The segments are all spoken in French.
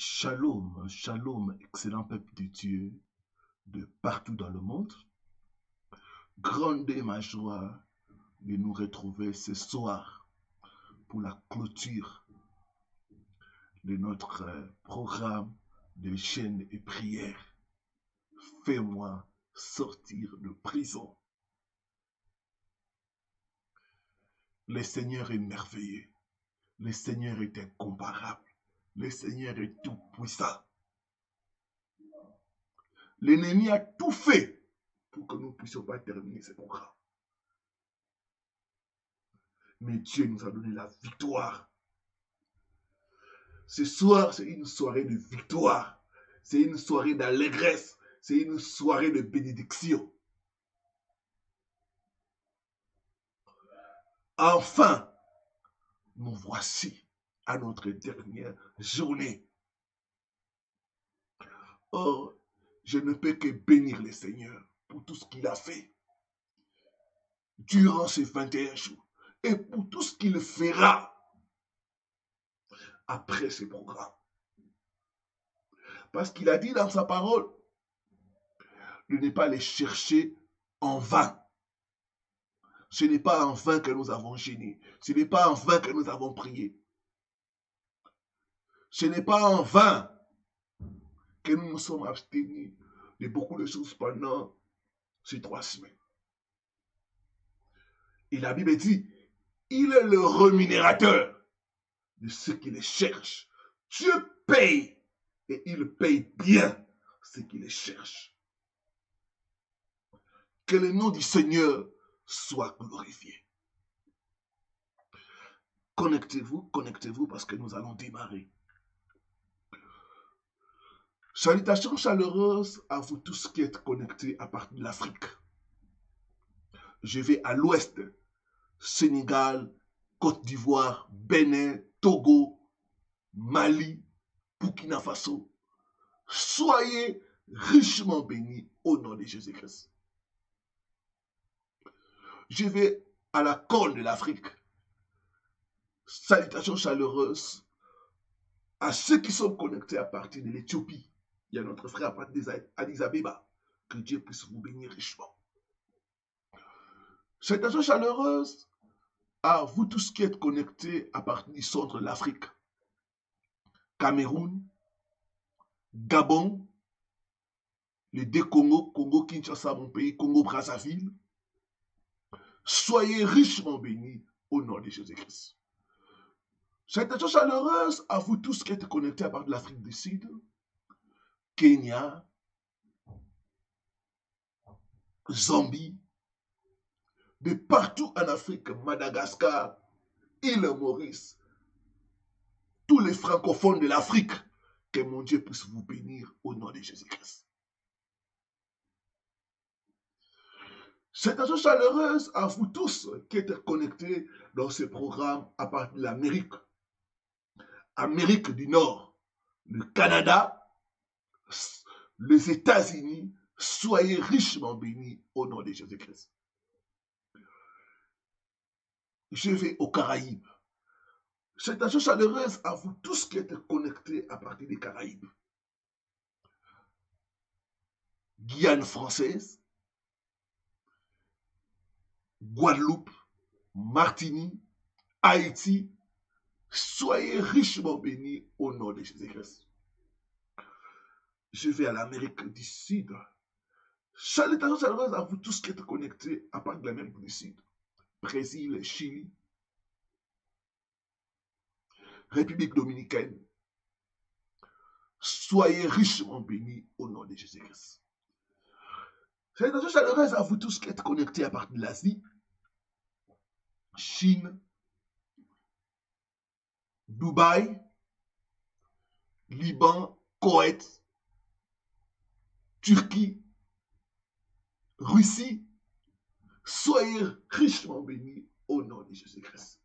Shalom, shalom, excellent peuple de Dieu de partout dans le monde. Grande est ma joie de nous retrouver ce soir pour la clôture de notre programme de jeûne et prière. Fais-moi sortir de prison. Le Seigneur est merveilleux. Le Seigneur est incomparable. Le Seigneur est tout puissant. L'ennemi a tout fait pour que nous ne puissions pas terminer ce programme. Mais Dieu nous a donné la victoire. Ce soir, c'est une soirée de victoire. C'est une soirée d'allégresse. C'est une soirée de bénédiction. Enfin, nous voici à notre dernière journée. Oh, je ne peux que bénir le Seigneur pour tout ce qu'il a fait durant ces 21 jours et pour tout ce qu'il fera après ce programme. Parce qu'il a dit dans sa parole de ne pas les chercher en vain. Ce n'est pas en vain que nous avons gêné. Ce n'est pas en vain que nous avons prié. Ce n'est pas en vain que nous nous sommes abstenus de beaucoup de choses pendant ces 3 semaines. Et la Bible dit, il est le rémunérateur de ceux qui les cherchent. Dieu paye et il paye bien ceux qui les cherchent. Que le nom du Seigneur soit glorifié. Connectez-vous parce que nous allons démarrer. Salutations chaleureuses à vous tous qui êtes connectés à partir de l'Afrique. Je vais à l'ouest, Sénégal, Côte d'Ivoire, Bénin, Togo, Mali, Burkina Faso. Soyez richement bénis au nom de Jésus-Christ. Je vais à la Corne de l'Afrique. Salutations chaleureuses à ceux qui sont connectés à partir de l'Éthiopie. Il y a notre frère à partir d'Addis Abeba. Que Dieu puisse vous bénir richement. Salutations chaleureuses à vous tous qui êtes connectés à partir du centre de l'Afrique. Cameroun, Gabon, les deux Congo, Congo-Kinshasa, mon pays, Congo-Brazzaville. Soyez richement bénis au nom de Jésus-Christ. Salutations chaleureuses à vous tous qui êtes connectés à partir de l'Afrique du Sud, Kenya, Zambie, de partout en Afrique, Madagascar, île Maurice, tous les francophones de l'Afrique, que mon Dieu puisse vous bénir au nom de Jésus-Christ. Salutations chaleureuse à vous tous qui êtes connectés dans ce programme à partir de l'Amérique, Amérique du Nord, le Canada, les États-Unis. Soyez richement bénis au nom de Jésus-Christ. Je vais aux Caraïbes. Salutations chaleureuse à vous tous qui êtes connectés à partir des Caraïbes. Guyane française, Guadeloupe, Martinique, Haïti. Soyez richement bénis au nom de Jésus-Christ. Je vais à l'Amérique du Sud. Salutations chaleureuses à vous tous qui êtes connectés à partir de l'Amérique du Sud. Brésil, Chili, République dominicaine. Soyez richement bénis au nom de Jésus-Christ. Salutations chaleureuses à vous tous qui êtes connectés à partir de l'Asie, Chine, Dubaï, Liban, Koweït, Turquie, Russie. Soyez richement bénis au nom de Jésus-Christ.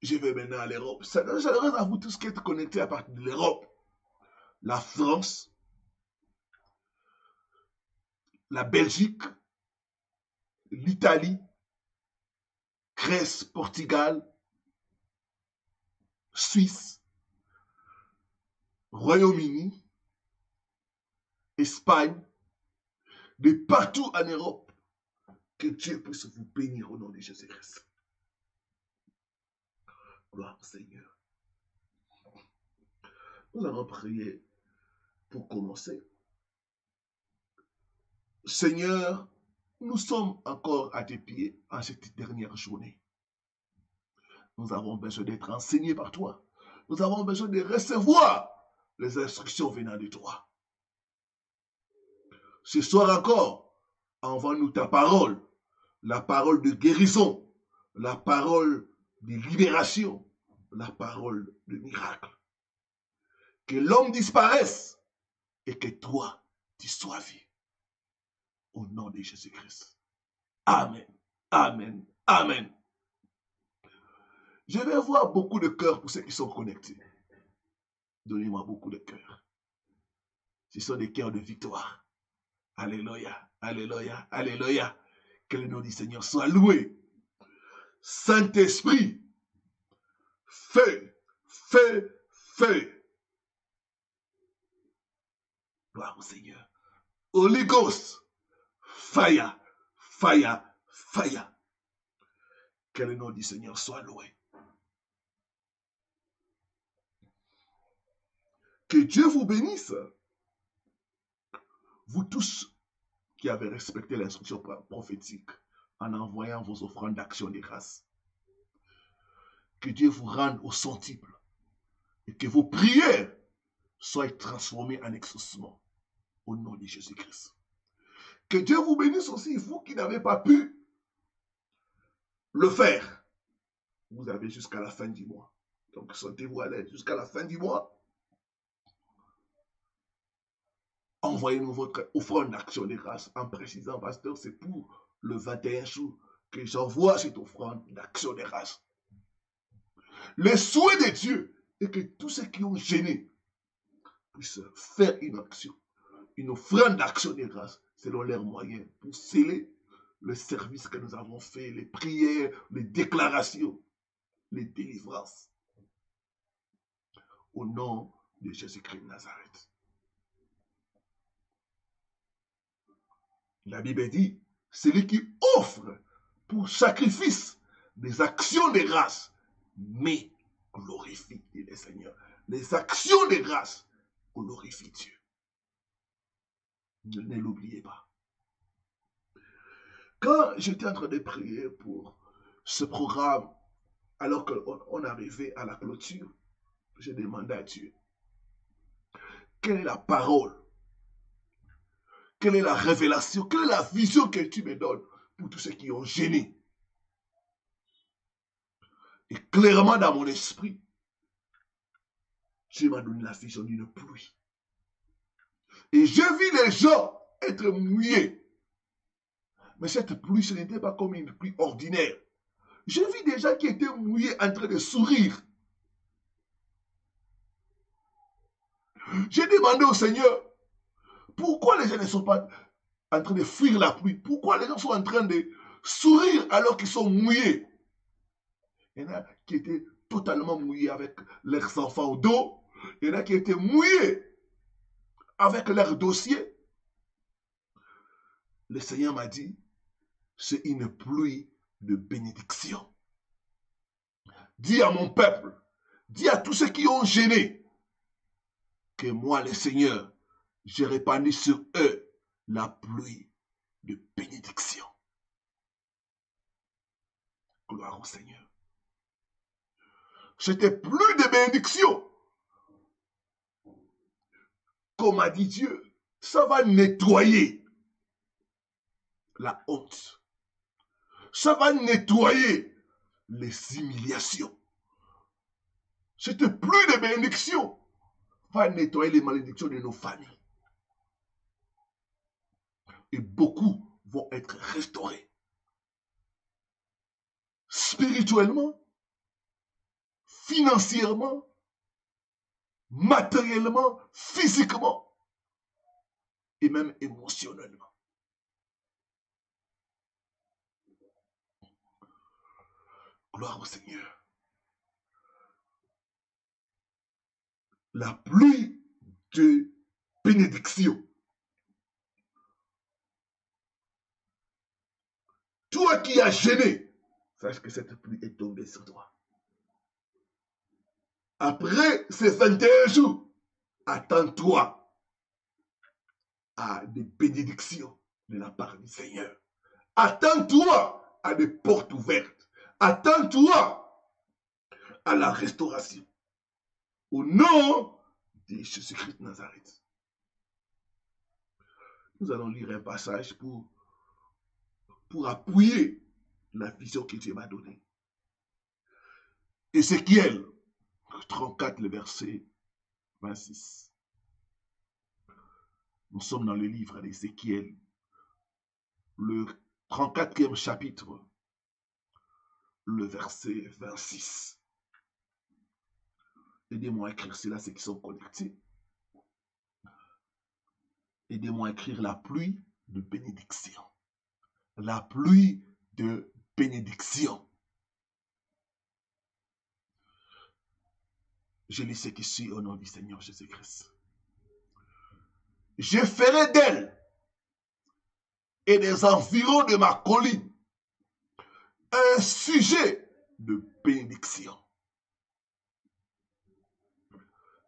Je vais maintenant à l'Europe. Salutations chaleureuses à vous tous qui êtes connectés à partir de l'Europe, la France, la Belgique, l'Italie, Grèce, Portugal, Suisse, Royaume-Uni, Espagne, de partout en Europe. Que Dieu puisse vous bénir au nom de Jésus-Christ. Gloire au Seigneur. Nous allons prier pour commencer. Seigneur, nous sommes encore à tes pieds en cette dernière journée. Nous avons besoin d'être enseignés par toi. Nous avons besoin de recevoir les instructions venant de toi. Ce soir encore, envoie-nous ta parole, la parole de guérison, la parole de libération, la parole de miracle. Que l'homme disparaisse et que toi, tu sois vu. Au nom de Jésus-Christ. Amen. Amen. Amen. Je vais voir beaucoup de cœurs pour ceux qui sont connectés. Donnez-moi beaucoup de cœurs. Ce sont des cœurs de victoire. Alléluia. Alléluia. Alléluia. Que le nom du Seigneur soit loué. Saint-Esprit, feu, feu, feu. Gloire au Seigneur. Holy Ghost, fire, fire, fire. Que le nom du Seigneur soit loué. Que Dieu vous bénisse. Vous tous qui avez respecté l'instruction prophétique en envoyant vos offrandes d'action de grâce. Que Dieu vous rende au centuple et que vos prières soient transformées en exaucement au nom de Jésus-Christ. Que Dieu vous bénisse aussi, vous qui n'avez pas pu le faire. Vous avez jusqu'à la fin du mois. Donc, sentez-vous à l'aise jusqu'à la fin du mois. Envoyez-nous votre offrande d'action de grâce en précisant, pasteur, c'est pour le 21 jours que j'envoie cette offrande d'action de grâce. Le souhait de Dieu est que tous ceux qui ont gêné puissent faire une action, une offrande d'action de grâce selon leurs moyens pour sceller le service que nous avons fait, les prières, les déclarations, les délivrances. Au nom de Jésus-Christ de Nazareth. La Bible dit, celui qui offre pour sacrifice des actions de grâce, mais glorifie le Seigneur. Les actions de grâce glorifient Dieu. Ne l'oubliez pas. Quand j'étais en train de prier pour ce programme, alors qu'on arrivait à la clôture, j'ai demandé à Dieu, quelle est la parole? Quelle est la révélation? Quelle est la vision que tu me donnes pour tous ceux qui ont gêné? Et clairement dans mon esprit, Dieu m'a donné la vision d'une pluie. Et je vis les gens être mouillés. Mais cette pluie, ce n'était pas comme une pluie ordinaire. Je vis des gens qui étaient mouillés en train de sourire. J'ai demandé au Seigneur, pourquoi les gens ne sont pas en train de fuir la pluie? Pourquoi les gens sont en train de sourire alors qu'ils sont mouillés? Il y en a qui étaient totalement mouillés avec leurs enfants au dos. Il y en a qui étaient mouillés avec leurs dossiers. Le Seigneur m'a dit, c'est une pluie de bénédiction. Dis à mon peuple, dis à tous ceux qui ont gêné, que moi, le Seigneur, j'ai répandu sur eux la pluie de bénédiction. Gloire au Seigneur. C'était plus de bénédiction. Comme a dit Dieu, ça va nettoyer la honte. Ça va nettoyer les humiliations. C'était plus de bénédiction. Va nettoyer les malédictions de nos familles. Et beaucoup vont être restaurés. Spirituellement, financièrement, matériellement, physiquement et même émotionnellement. Gloire au Seigneur. La pluie de bénédiction. Toi qui as gêné, sache que cette pluie est tombée sur toi. Après ces 21 jours, attends-toi à des bénédictions de la part du Seigneur. Attends-toi à des portes ouvertes. Attends-toi à la restauration. Au nom de Jésus-Christ de Nazareth. Nous allons lire un passage pour appuyer la vision que Dieu m'a donnée. Ézéchiel 34, le verset 26. Nous sommes dans le livre d'Ézéchiel, le 34e chapitre, le verset 26. Aidez-moi à écrire cela, ceux qui sont connectés. Aidez-moi à écrire la pluie de bénédiction. La pluie de bénédiction. Je lis ce qui suit au nom du Seigneur Jésus-Christ. Je ferai d'elle et des environs de ma colline un sujet de bénédiction.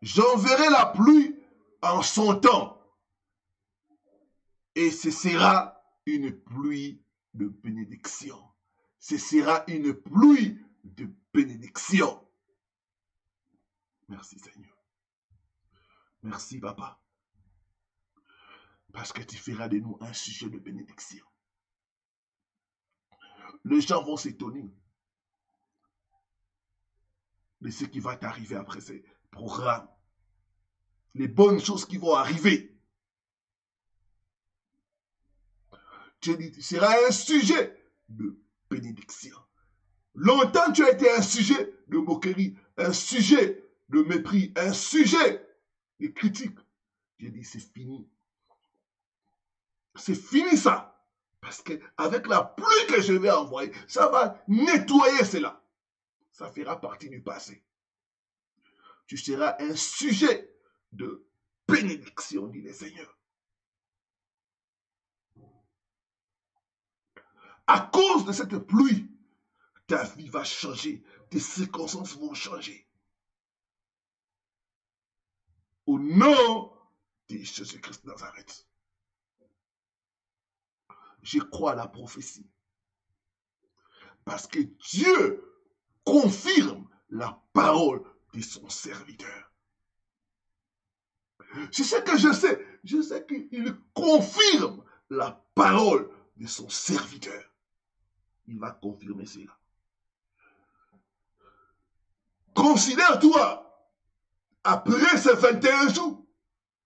J'enverrai la pluie en son temps et ce sera une pluie de bénédiction. Ce sera une pluie de bénédiction. Merci Seigneur. Merci Papa. Parce que tu feras de nous un sujet de bénédiction. Les gens vont s'étonner de ce qui va t'arriver après ces programmes. Les bonnes choses qui vont arriver. Tu seras un sujet de bénédiction. Longtemps, tu as été un sujet de moquerie, un sujet de mépris, un sujet de critique. J'ai dit, c'est fini. C'est fini ça. Parce qu'avec la pluie que je vais envoyer, ça va nettoyer cela. Ça fera partie du passé. Tu seras un sujet de bénédiction, dit le Seigneur. À cause de cette pluie, ta vie va changer, tes circonstances vont changer. Au nom de Jésus-Christ de Nazareth. Je crois à la prophétie. Parce que Dieu confirme la parole de son serviteur. C'est ce que je sais. Je sais qu'il confirme la parole de son serviteur. Il va confirmer cela. Considère-toi, après ces 21 jours,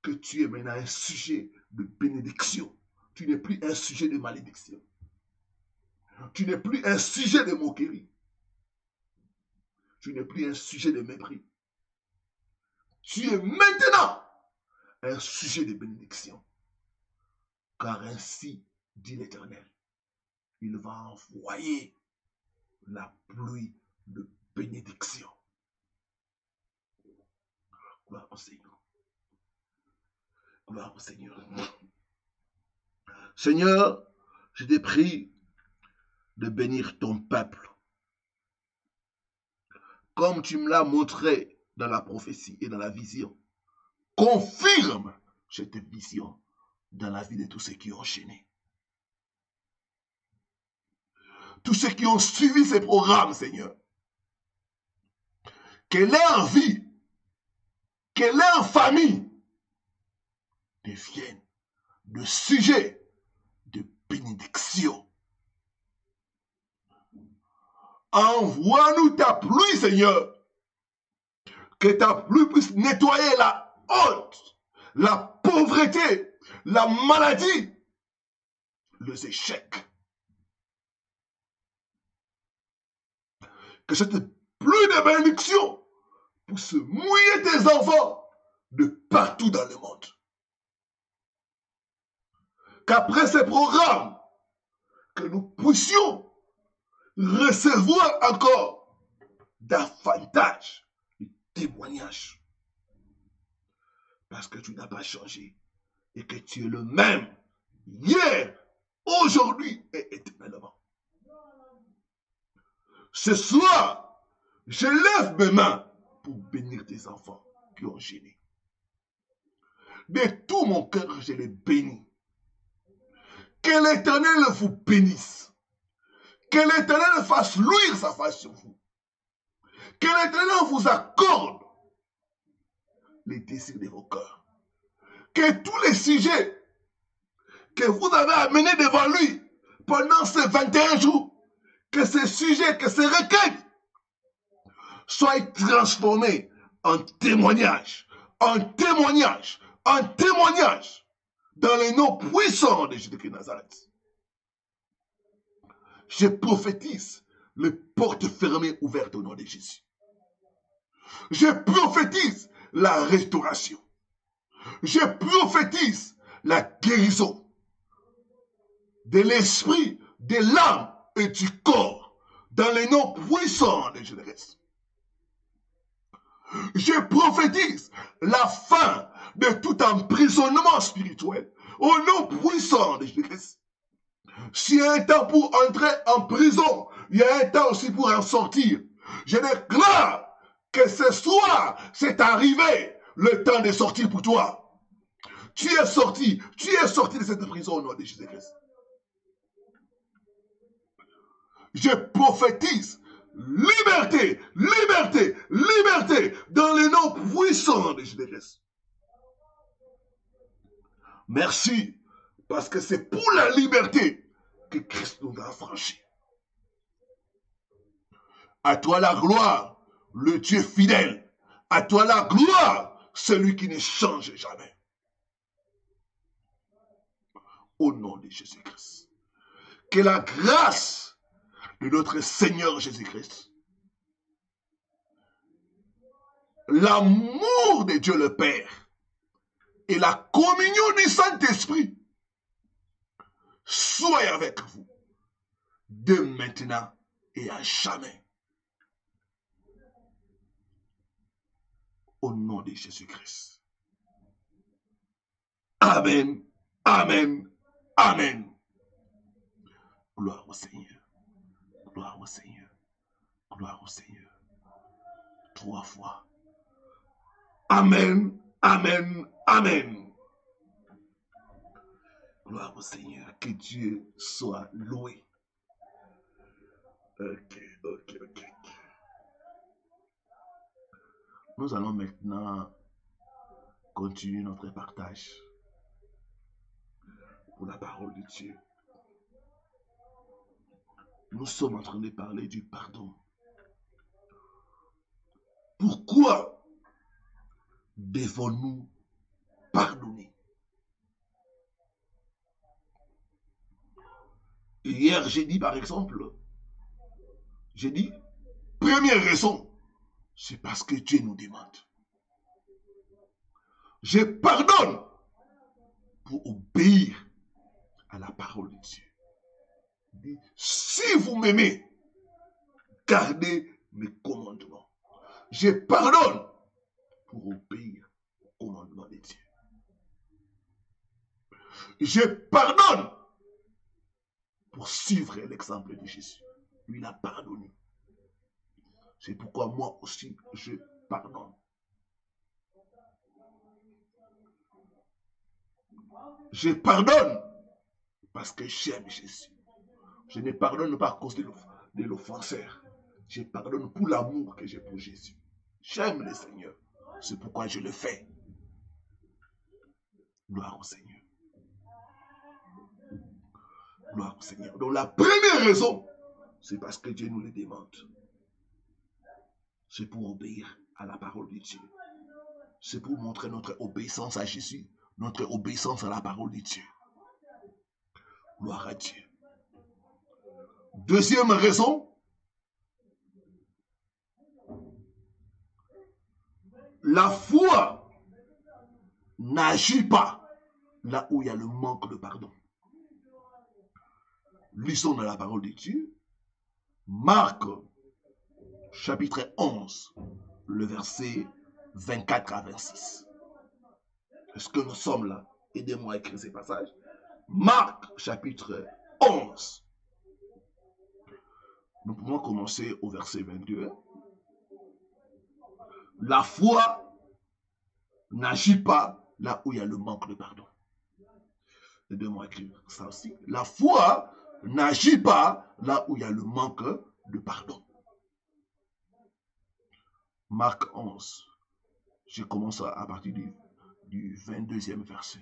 que tu es maintenant un sujet de bénédiction. Tu n'es plus un sujet de malédiction. Tu n'es plus un sujet de moquerie. Tu n'es plus un sujet de mépris. Tu es maintenant un sujet de bénédiction. Car ainsi dit l'Éternel, il va envoyer la pluie de bénédiction. Gloire au Seigneur. Gloire au Seigneur. Seigneur, je te prie de bénir ton peuple. Comme tu me l'as montré dans la prophétie et dans la vision. Confirme cette vision dans la vie de tous ceux qui ont enchaîné. Tous ceux qui ont suivi ces programmes, Seigneur. Que leur vie, que leur famille deviennent de sujets de bénédiction. Envoie-nous ta pluie, Seigneur. Que ta pluie puisse nettoyer la honte, la pauvreté, la maladie, les échecs. Que cette pluie de bénédiction puisse mouiller tes enfants de partout dans le monde. Qu'après ces programmes, que nous puissions recevoir encore davantage de témoignages. Parce que tu n'as pas changé. Et que tu es le même. Hier, aujourd'hui et éternellement. Ce soir, je lève mes mains pour bénir tes enfants qui ont gêné. De tout mon cœur, je les bénis. Que l'Éternel vous bénisse. Que l'Éternel fasse luire sa face sur vous. Que l'Éternel vous accorde les désirs de vos cœurs. Que tous les sujets que vous avez amenés devant lui pendant ces 21 jours, que ces sujets, que ces requêtes soient transformés en témoignages, en témoignages, en témoignages dans les noms puissants de Jésus-Christ de Nazareth. Je prophétise les portes fermées ouvertes au nom de Jésus. Je prophétise la restauration. Je prophétise la guérison de l'esprit, de l'âme et du corps dans les noms puissants de Jésus-Christ. Je prophétise la fin de tout emprisonnement spirituel au nom puissant de Jésus-Christ. S'il y a un temps pour entrer en prison, il y a un temps aussi pour en sortir. Je déclare que ce soir, c'est arrivé le temps de sortir pour toi. Tu es sorti de cette prison au nom de Jésus-Christ. Je prophétise liberté, liberté, liberté dans les noms puissants de Jésus-Christ. Merci, parce que c'est pour la liberté que Christ nous a affranchis. À toi la gloire, le Dieu fidèle. À toi la gloire, celui qui ne change jamais. Au nom de Jésus-Christ. Que la grâce de notre Seigneur Jésus-Christ, l'amour de Dieu le Père et la communion du Saint-Esprit soient avec vous de maintenant et à jamais. Au nom de Jésus-Christ. Amen, amen, amen. Gloire au Seigneur, gloire au Seigneur, gloire au Seigneur. 3 fois. Amen, amen, amen. Gloire au Seigneur, que Dieu soit loué. Ok. Nous allons maintenant continuer notre partage pour la parole de Dieu. Nous sommes en train de parler du pardon. Pourquoi devons-nous pardonner? Hier, j'ai dit par exemple, première raison, c'est parce que Dieu nous demande. Je pardonne pour obéir à la parole de Dieu. Il dit, si vous m'aimez, gardez mes commandements. Je pardonne pour obéir aux commandements de Dieu. Je pardonne pour suivre l'exemple de Jésus. Lui, il a pardonné. C'est pourquoi moi aussi, je pardonne. Je pardonne parce que j'aime Jésus. Je ne pardonne pas à cause de l'offenseur. Je pardonne pour l'amour que j'ai pour Jésus. J'aime le Seigneur. C'est pourquoi je le fais. Gloire au Seigneur. Gloire au Seigneur. Donc la première raison, c'est parce que Dieu nous le demande. C'est pour obéir à la parole de Dieu. C'est pour montrer notre obéissance à Jésus, notre obéissance à la parole de Dieu. Gloire à Dieu. Deuxième raison, la foi n'agit pas là où il y a le manque de pardon. Lisons dans la parole de Dieu, Marc, chapitre 11, le verset 24 à 26. Est-ce que nous sommes là? Aidez-moi à écrire ces passages. Marc, chapitre 11. Nous pouvons commencer au verset 22. La foi n'agit pas là où il y a le manque de pardon. Aidez-moi à écrire ça aussi. La foi n'agit pas là où il y a le manque de pardon. Marc 11. Je commence à partir du 22e verset.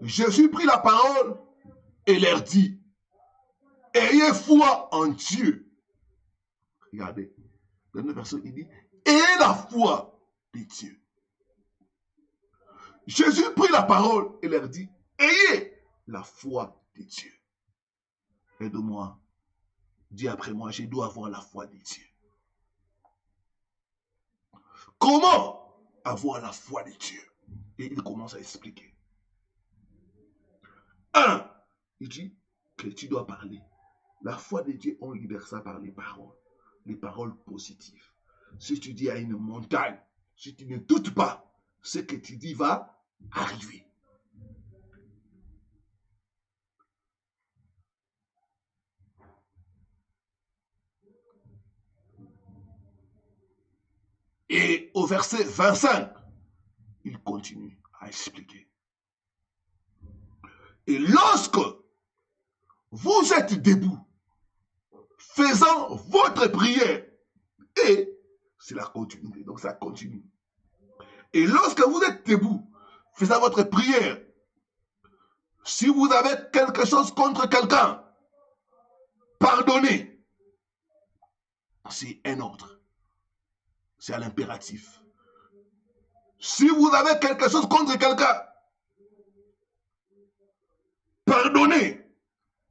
Jésus prit la parole et leur dit, ayez foi en Dieu. Regardez, dans le verset, il dit, ayez la foi de Dieu. Jésus prit la parole et leur dit, ayez la foi de Dieu. Aide-moi, dis après moi, je dois avoir la foi de Dieu. Comment avoir la foi de Dieu? Et il commence à expliquer. 1, il dit que tu dois parler. La foi de Dieu, on libère ça par les paroles positives. Si tu dis à une montagne, si tu ne doutes pas, ce que tu dis va arriver. Et au verset 25, il continue à expliquer. Et lorsque vous êtes debout, faisant votre prière, et c'est la continuité, donc ça continue. Et lorsque vous êtes debout, faisant votre prière, si vous avez quelque chose contre quelqu'un, pardonnez. C'est un ordre. C'est à l'impératif. Si vous avez quelque chose contre quelqu'un, pardonnez,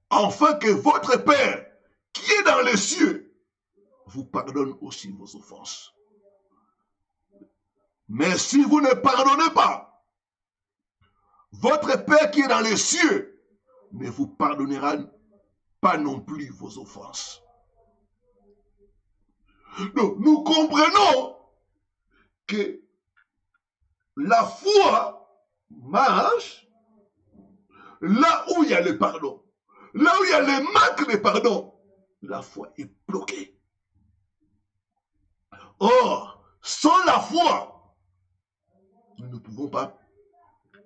afin que votre Père, qui est dans les cieux, vous pardonne aussi vos offenses. Mais si vous ne pardonnez pas, votre Père qui est dans les cieux ne vous pardonnera pas non plus vos offenses. Donc, nous comprenons que la foi marche là où il y a le pardon. Là où il y a le manque de pardon, la foi est bloquée. Or, sans la foi, nous ne pouvons pas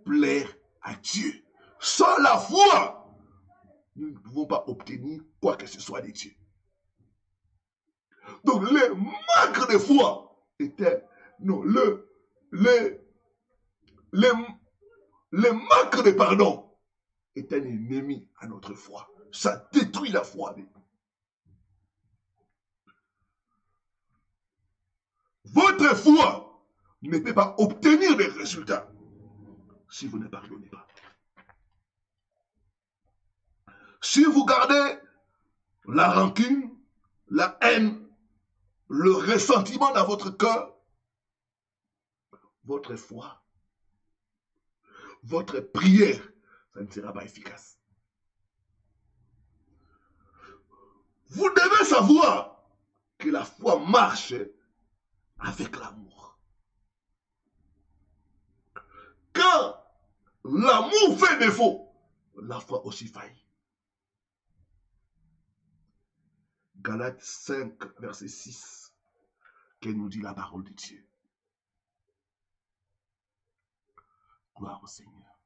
plaire à Dieu. Sans la foi, nous ne pouvons pas obtenir quoi que ce soit de Dieu. Donc, le manque de foi était, non, le manque de pardon est un ennemi à notre foi. Ça détruit la foi. Votre foi ne peut pas obtenir des résultats si vous ne pardonnez pas. Si vous gardez la rancune, la haine, le ressentiment dans votre cœur, votre foi, votre prière, ça ne sera pas efficace. Vous devez savoir que la foi marche avec l'amour. Quand l'amour fait défaut, la foi aussi faillit. Galates 5, verset 6, qu'elle nous dit la parole de Dieu. Gloire au Seigneur.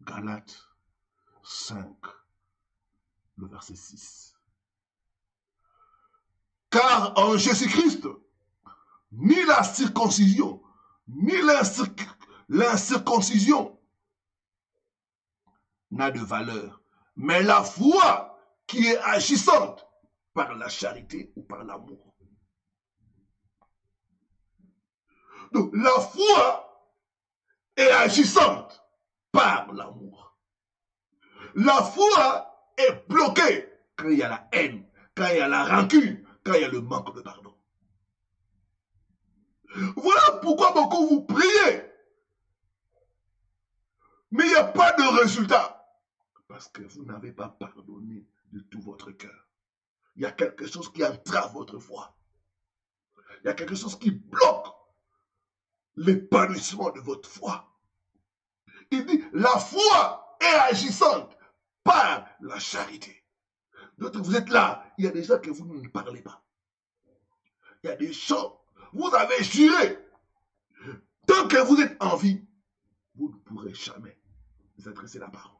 Galates 5, le verset 6. Car en Jésus-Christ, ni la circoncision, ni l'incirconcision n'a de valeur, mais la foi qui est agissante par la charité ou par l'amour. Donc la foi est agissante par l'amour. La foi est bloquée quand il y a la haine, quand il y a la rancune, quand il y a le manque de pardon. Voilà pourquoi beaucoup vous priez, mais il n'y a pas de résultat. Parce que vous n'avez pas pardonné de tout votre cœur. Il y a quelque chose qui entrave votre foi. Il y a quelque chose qui bloque l'épanouissement de votre foi. Il dit, la foi est agissante par la charité. D'autres, vous êtes là, il y a des gens que vous ne parlez pas. Il y a des gens, vous avez juré. Tant que vous êtes en vie, vous ne pourrez jamais vous adresser la parole.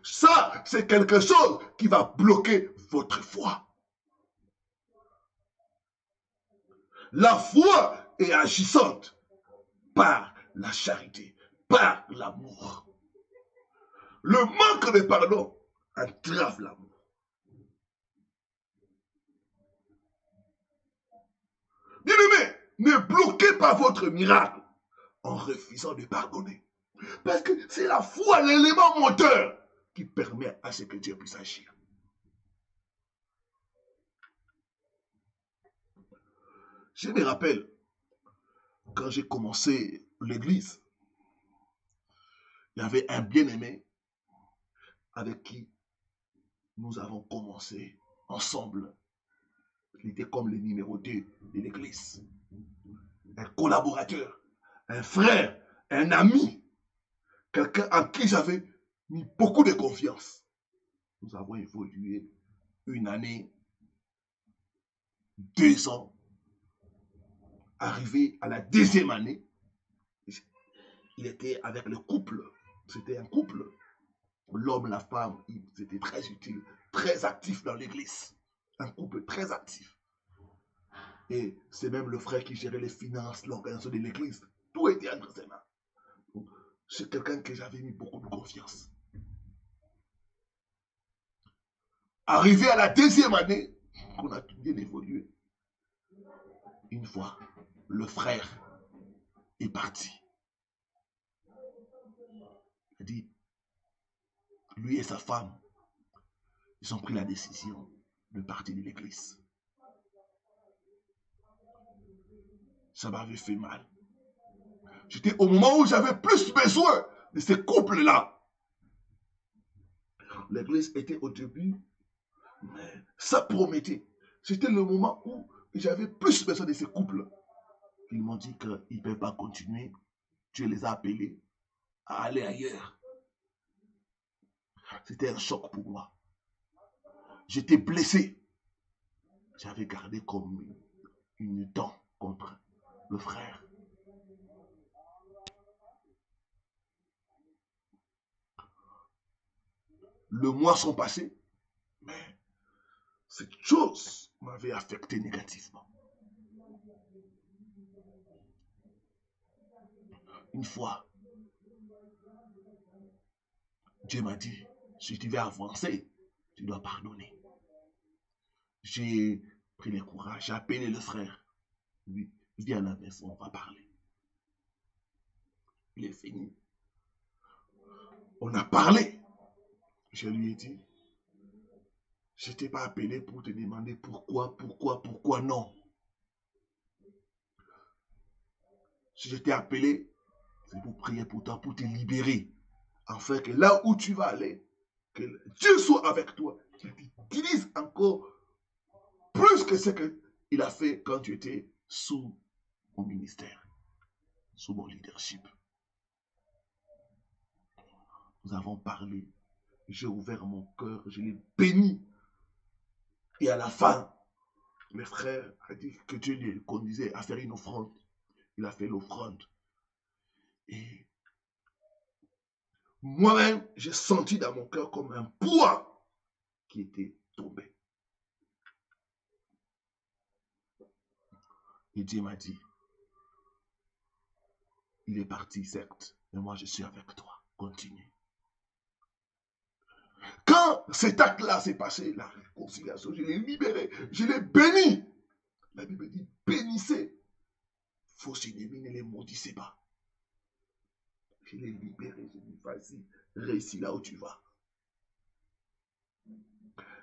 Ça, c'est quelque chose qui va bloquer votre foi. La foi est agissante par la charité, par l'amour. Le manque de pardon entrave l'amour. Bien-aimés, ne bloquez pas votre miracle en refusant de pardonner. Parce que c'est la foi, l'élément moteur qui permet à ce que Dieu puisse agir. Je me rappelle, quand j'ai commencé l'église, il y avait un bien-aimé avec qui nous avons commencé ensemble. Il était comme le numéro 2 de l'église. Un collaborateur, un frère, un ami, quelqu'un en qui j'avais mis beaucoup de confiance. Nous avons évolué une année, 2 ans. Arrivé à la 2e année, il était avec le couple. C'était un couple. L'homme, la femme, c'était très utile, très actif dans l'église. Un couple très actif. Et c'est même le frère qui gérait les finances, l'organisation de l'église. Tout était entre ses mains. C'est quelqu'un que j'avais mis beaucoup de confiance. Arrivé à la 2e année, qu'on a bien évolué, une fois, le frère est parti. Il a dit, lui et sa femme, ils ont pris la décision de partir de l'église. Ça m'avait fait mal. J'étais au moment où j'avais plus besoin de ces couples-là. L'église était au début, mais ça promettait. C'était le moment où j'avais plus besoin de ces couples. Ils m'ont dit qu'ils ne peuvent pas continuer. Dieu les a appelés à aller ailleurs. C'était un choc pour moi. J'étais blessé. J'avais gardé comme une dent contre le frère. Le mois sont passés, mais cette chose m'avait affecté négativement. Une fois, Dieu m'a dit, si tu veux avancer, tu dois pardonner. J'ai pris le courage, j'ai appelé le frère. Lui, viens à la maison, on va parler. Il est fini. On a parlé. Je lui ai dit, je ne t'ai pas appelé pour te demander pourquoi non. Si je t'ai appelé, c'est pour prier pour toi, pour te libérer. Afin que là où tu vas aller, que Dieu soit avec toi, qu'il t'utilise encore plus que ce qu'il a fait quand tu étais sous mon ministère, sous mon leadership. Nous avons parlé, j'ai ouvert mon cœur, je l'ai béni. Et à la fin, le frère a dit que Dieu lui conduisait à faire une offrande. Il a fait l'offrande. Et moi-même, j'ai senti dans mon cœur comme un poids qui était tombé. Et Dieu m'a dit, il est parti, certes, mais moi je suis avec toi. Continue. Quand cet acte-là s'est passé, la réconciliation, je l'ai libéré, je l'ai béni. La Bible dit, bénissez vos ennemis, ne les maudissez pas. Je l'ai libéré, je lui ai dit, vas-y, réussis là où tu vas.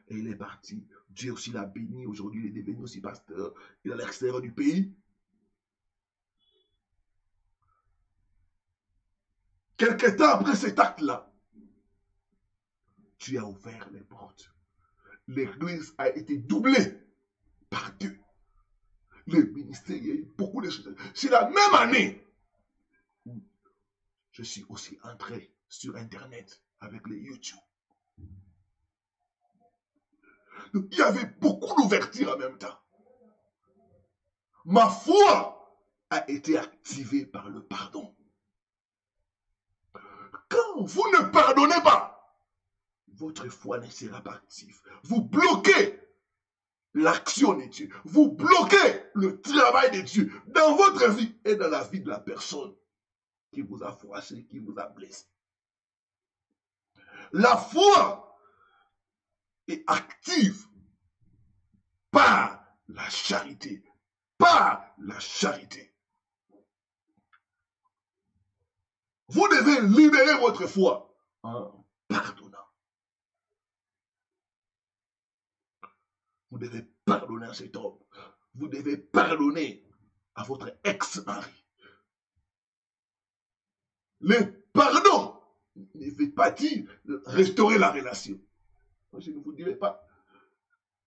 Et il est parti. Dieu aussi l'a béni. Aujourd'hui, il est devenu aussi pasteur. Il est à l'extérieur du pays. Quelque temps après cet acte-là, Dieu a ouvert les portes. L'église a été doublée par 2. les ministères, il y a eu beaucoup de choses. C'est la même année où je suis aussi entré sur Internet avec les YouTube. Donc, il y avait beaucoup d'ouverture en même temps. Ma foi a été activée par le pardon. Quand vous ne pardonnez pas, votre foi ne sera pas active. Vous bloquez l'action de Dieu. Vous bloquez le travail de Dieu dans votre vie et dans la vie de la personne qui vous a froissé, qui vous a blessé. La foi est active par la charité. Par la charité. Vous devez libérer votre foi en pardonnant. Vous devez pardonner à cet homme. Vous devez pardonner à votre ex-mari. Le pardon ne veut pas dire de restaurer la relation. Moi, je ne vous dirai pas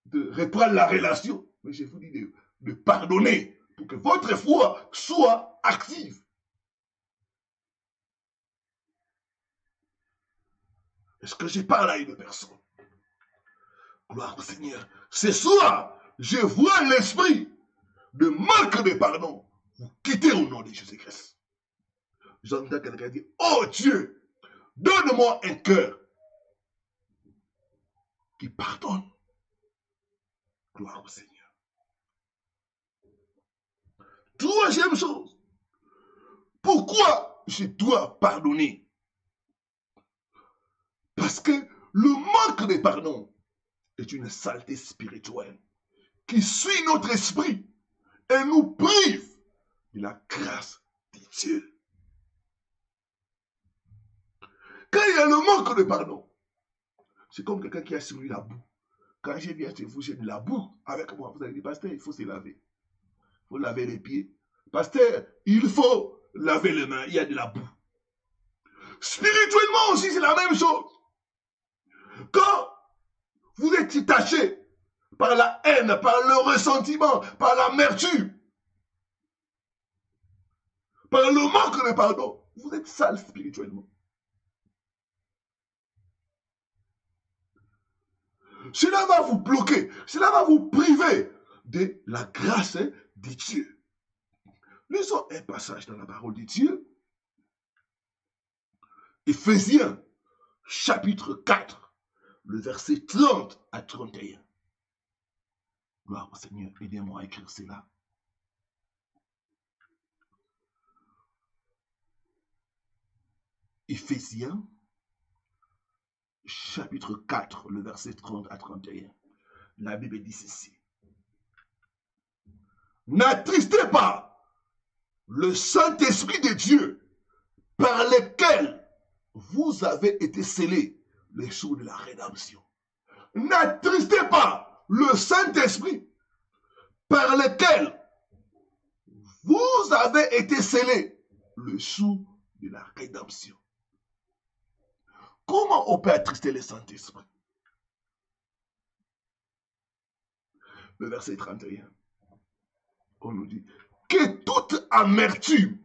de reprendre la relation, mais je vous dis de pardonner pour que votre foi soit active. Est-ce que je parle à une personne? Gloire au Seigneur. Ce soir, je vois l'esprit de manque de pardon vous quitter au nom de Jésus-Christ. J'entends quelqu'un dire, oh Dieu, donne-moi un cœur qui pardonne. Gloire au Seigneur. Troisième chose, pourquoi je dois pardonner? Parce que le manque de pardon est une saleté spirituelle qui suit notre esprit et nous prive de la grâce de Dieu. Quand il y a le manque de pardon, c'est comme quelqu'un qui a sur lui la boue. Quand je viens chez vous, j'ai de la boue avec moi. Vous allez dire, pasteur, il faut se laver. Il faut laver les pieds. Pasteur, il faut laver les mains. Il y a de la boue. Spirituellement aussi, c'est la même chose. Quand vous êtes taché par la haine, par le ressentiment, par l'amertume, par le manque de pardon, vous êtes sale spirituellement. Cela va vous bloquer, cela va vous priver de la grâce de Dieu. Lisons un passage dans la parole de Dieu. Éphésiens, chapitre 4, le verset 30 à 31. Gloire au Seigneur, aidez-moi à écrire cela. Éphésiens, chapitre 4, le verset 30 à 31. La Bible dit ceci. N'attristez pas le Saint-Esprit de Dieu par lequel vous avez été scellés les jours de la rédemption. N'attristez pas le Saint-Esprit par lequel vous avez été scellés le jour de la rédemption. Comment on peut attrister le Saint-Esprit? Le verset 31, on nous dit que toute amertume,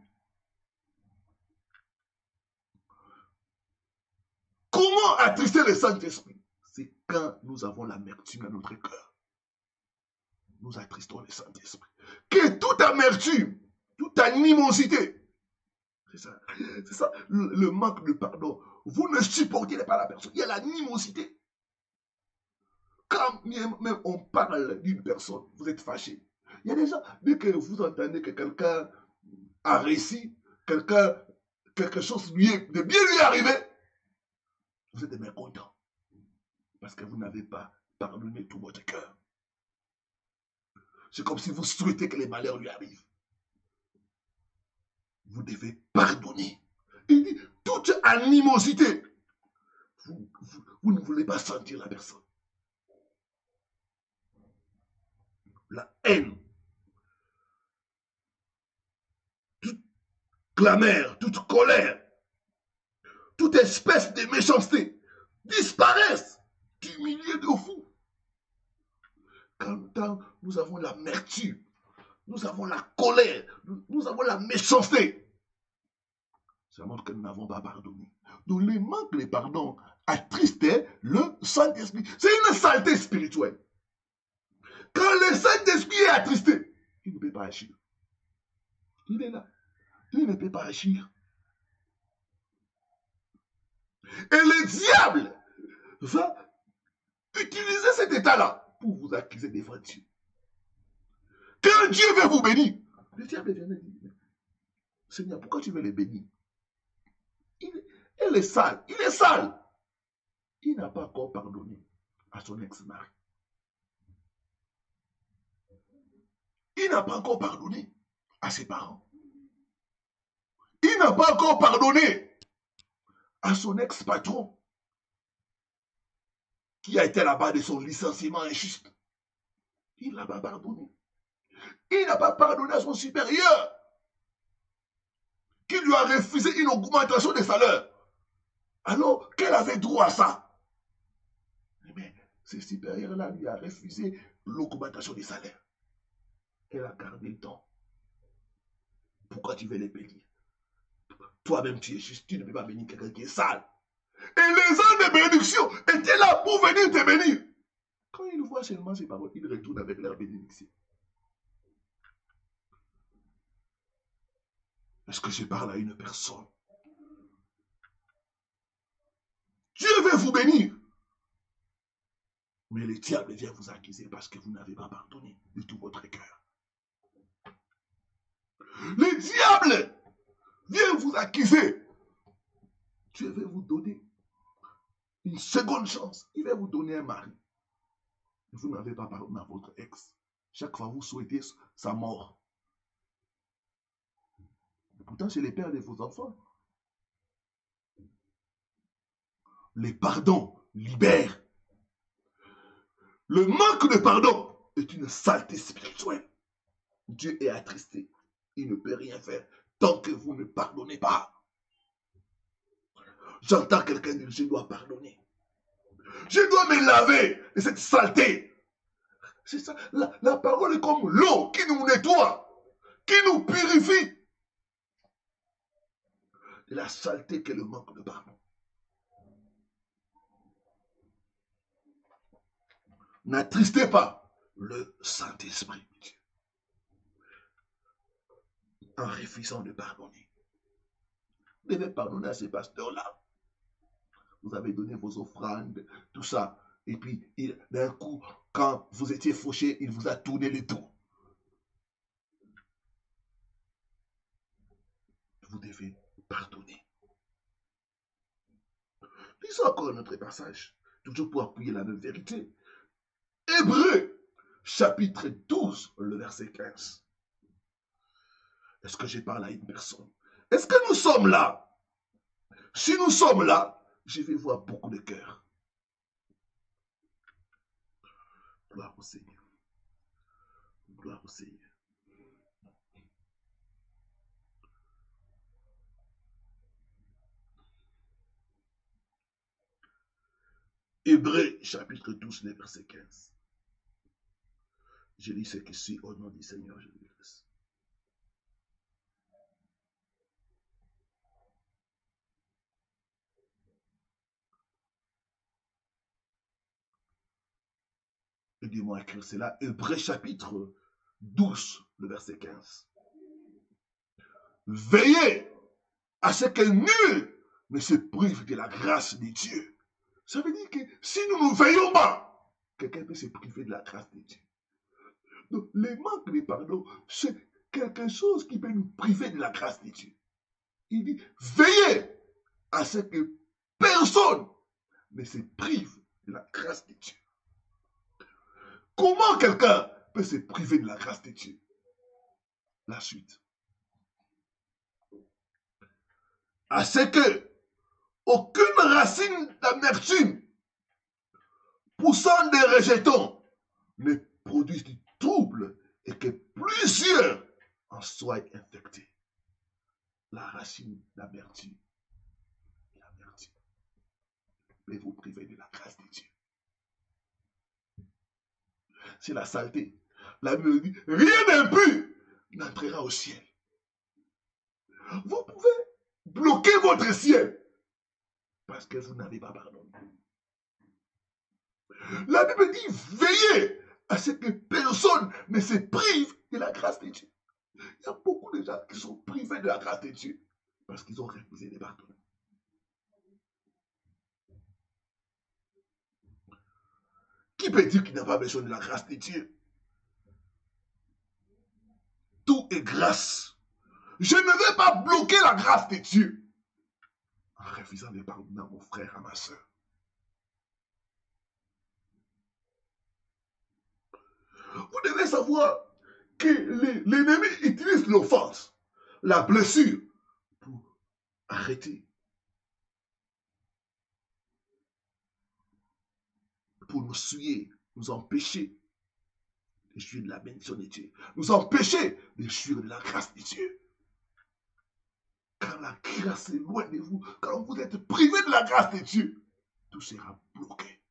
comment attrister le Saint-Esprit? C'est quand nous avons l'amertume dans notre cœur. Nous attristons le Saint-Esprit. Que toute amertume, toute animosité, c'est ça, le manque de pardon. Vous ne supportez pas la personne. Il y a l'animosité. Quand même on parle d'une personne, vous êtes fâché. Il y a des gens, dès que vous entendez que quelqu'un a réussi, quelque chose de bien lui est arrivé, vous êtes mécontent. Parce que vous n'avez pas pardonné tout votre cœur. C'est comme si vous souhaitez que les malheurs lui arrivent. Vous devez pardonner. Il dit, toute animosité, vous ne voulez pas sentir la personne. La haine, toute clameur, toute colère, toute espèce de méchanceté disparaissent du milieu de vous. Quand nous avons l'amertume, nous avons la colère, nous avons la méchanceté. Ça montre que nous n'avons pas pardonné. Donc les manques, les pardons attristaient le Saint-Esprit. C'est une saleté spirituelle. Quand le Saint-Esprit est attristé, il ne peut pas agir. Il est là. Il ne peut pas agir. Et le diable va utiliser cet état-là pour vous accuser devant Dieu. Quand Dieu veut vous bénir, le diable vient dire, Seigneur, pourquoi tu veux les bénir? Elle est sale. Il est sale. Il n'a pas encore pardonné à son ex-mari. Il n'a pas encore pardonné à ses parents. Il n'a pas encore pardonné à son ex-patron qui a été là-bas de son licenciement injuste. Il n'a pas pardonné. Il n'a pas pardonné à son supérieur qui lui a refusé une augmentation de salaire. Alors qu'elle avait droit à ça. Mais ce supérieur-là lui a refusé l'augmentation des salaires. Elle a gardé le temps. Pourquoi tu veux les bénir? Toi-même, tu es juste, tu ne peux pas bénir quelqu'un qui est sale. Et les ans de bénédiction étaient là pour venir te bénir. Quand ils voient seulement ces paroles, ils retournent avec leur bénédiction. Est-ce que je parle à une personne? Dieu veut vous bénir. Mais le diable vient vous accuser parce que vous n'avez pas pardonné de tout votre cœur. Le diable vient vous accuser. Dieu veut vous donner une seconde chance. Il va vous donner un mari. Vous n'avez pas pardonné à votre ex. Chaque fois, vous souhaitez sa mort. Et pourtant, c'est le père de vos enfants. Les pardons libèrent. Le manque de pardon est une saleté spirituelle. Dieu est attristé. Il ne peut rien faire tant que vous ne pardonnez pas. J'entends quelqu'un dire, je dois pardonner. Je dois me laver de cette saleté. C'est ça. La parole est comme l'eau qui nous nettoie, qui nous purifie de la saleté qu'est le manque de pardon. N'attristez pas le Saint-Esprit de Dieu en refusant de pardonner. Vous devez pardonner à ces pasteurs-là. Vous avez donné vos offrandes, tout ça. Et puis, d'un coup, quand vous étiez fauché, il vous a tourné le dos. Vous devez pardonner. Lisons encore notre passage, toujours pour appuyer la même vérité. Hébreux, chapitre 12, le verset 15. Est-ce que je parle à une personne? Est-ce que nous sommes là? Si nous sommes là, je vais voir beaucoup de cœurs. Gloire au Seigneur. Gloire au Seigneur. Hébreux, chapitre 12, le verset 15. Je lis ce qui suit au nom du Seigneur Jésus-Christ. Aidez-moi à écrire cela. Hébreux, chapitre 12, le verset 15. Veillez à ce que nul ne se prive de la grâce de Dieu. Ça veut dire que si nous ne veillons pas, quelqu'un peut se priver de la grâce de Dieu. Donc, le manque de pardon, c'est quelque chose qui peut nous priver de la grâce de Dieu. Il dit, veillez à ce que personne ne se prive de la grâce de Dieu. Comment quelqu'un peut se priver de la grâce de Dieu? La suite. À ce que aucune racine d'amertume poussant des rejetons ne produise du trouble et que plusieurs en soient infectés. La racine d'amertume. L'amertume peut vous priver de la grâce de Dieu. C'est la saleté. La Bible dit, rien d'impur n'entrera au ciel. Vous pouvez bloquer votre ciel parce que vous n'avez pas pardonné. La Bible dit, veillez à ce que personne ne se prive de la grâce de Dieu. Il y a beaucoup de gens qui sont privés de la grâce de Dieu parce qu'ils ont refusé de pardonner. Qui peut dire qu'il n'a pas besoin de la grâce de Dieu? Tout est grâce. Je ne vais pas bloquer la grâce de Dieu en refusant de pardonner à mon frère, à ma soeur. Vous devez savoir que l'ennemi utilise l'offense, la blessure, pour arrêter, pour nous souiller, nous empêcher de jouir de la bénédiction de Dieu, nous empêcher de jouir de la grâce de Dieu. Quand la grâce est loin de vous, quand vous êtes privé de la grâce de Dieu, tout sera bloqué.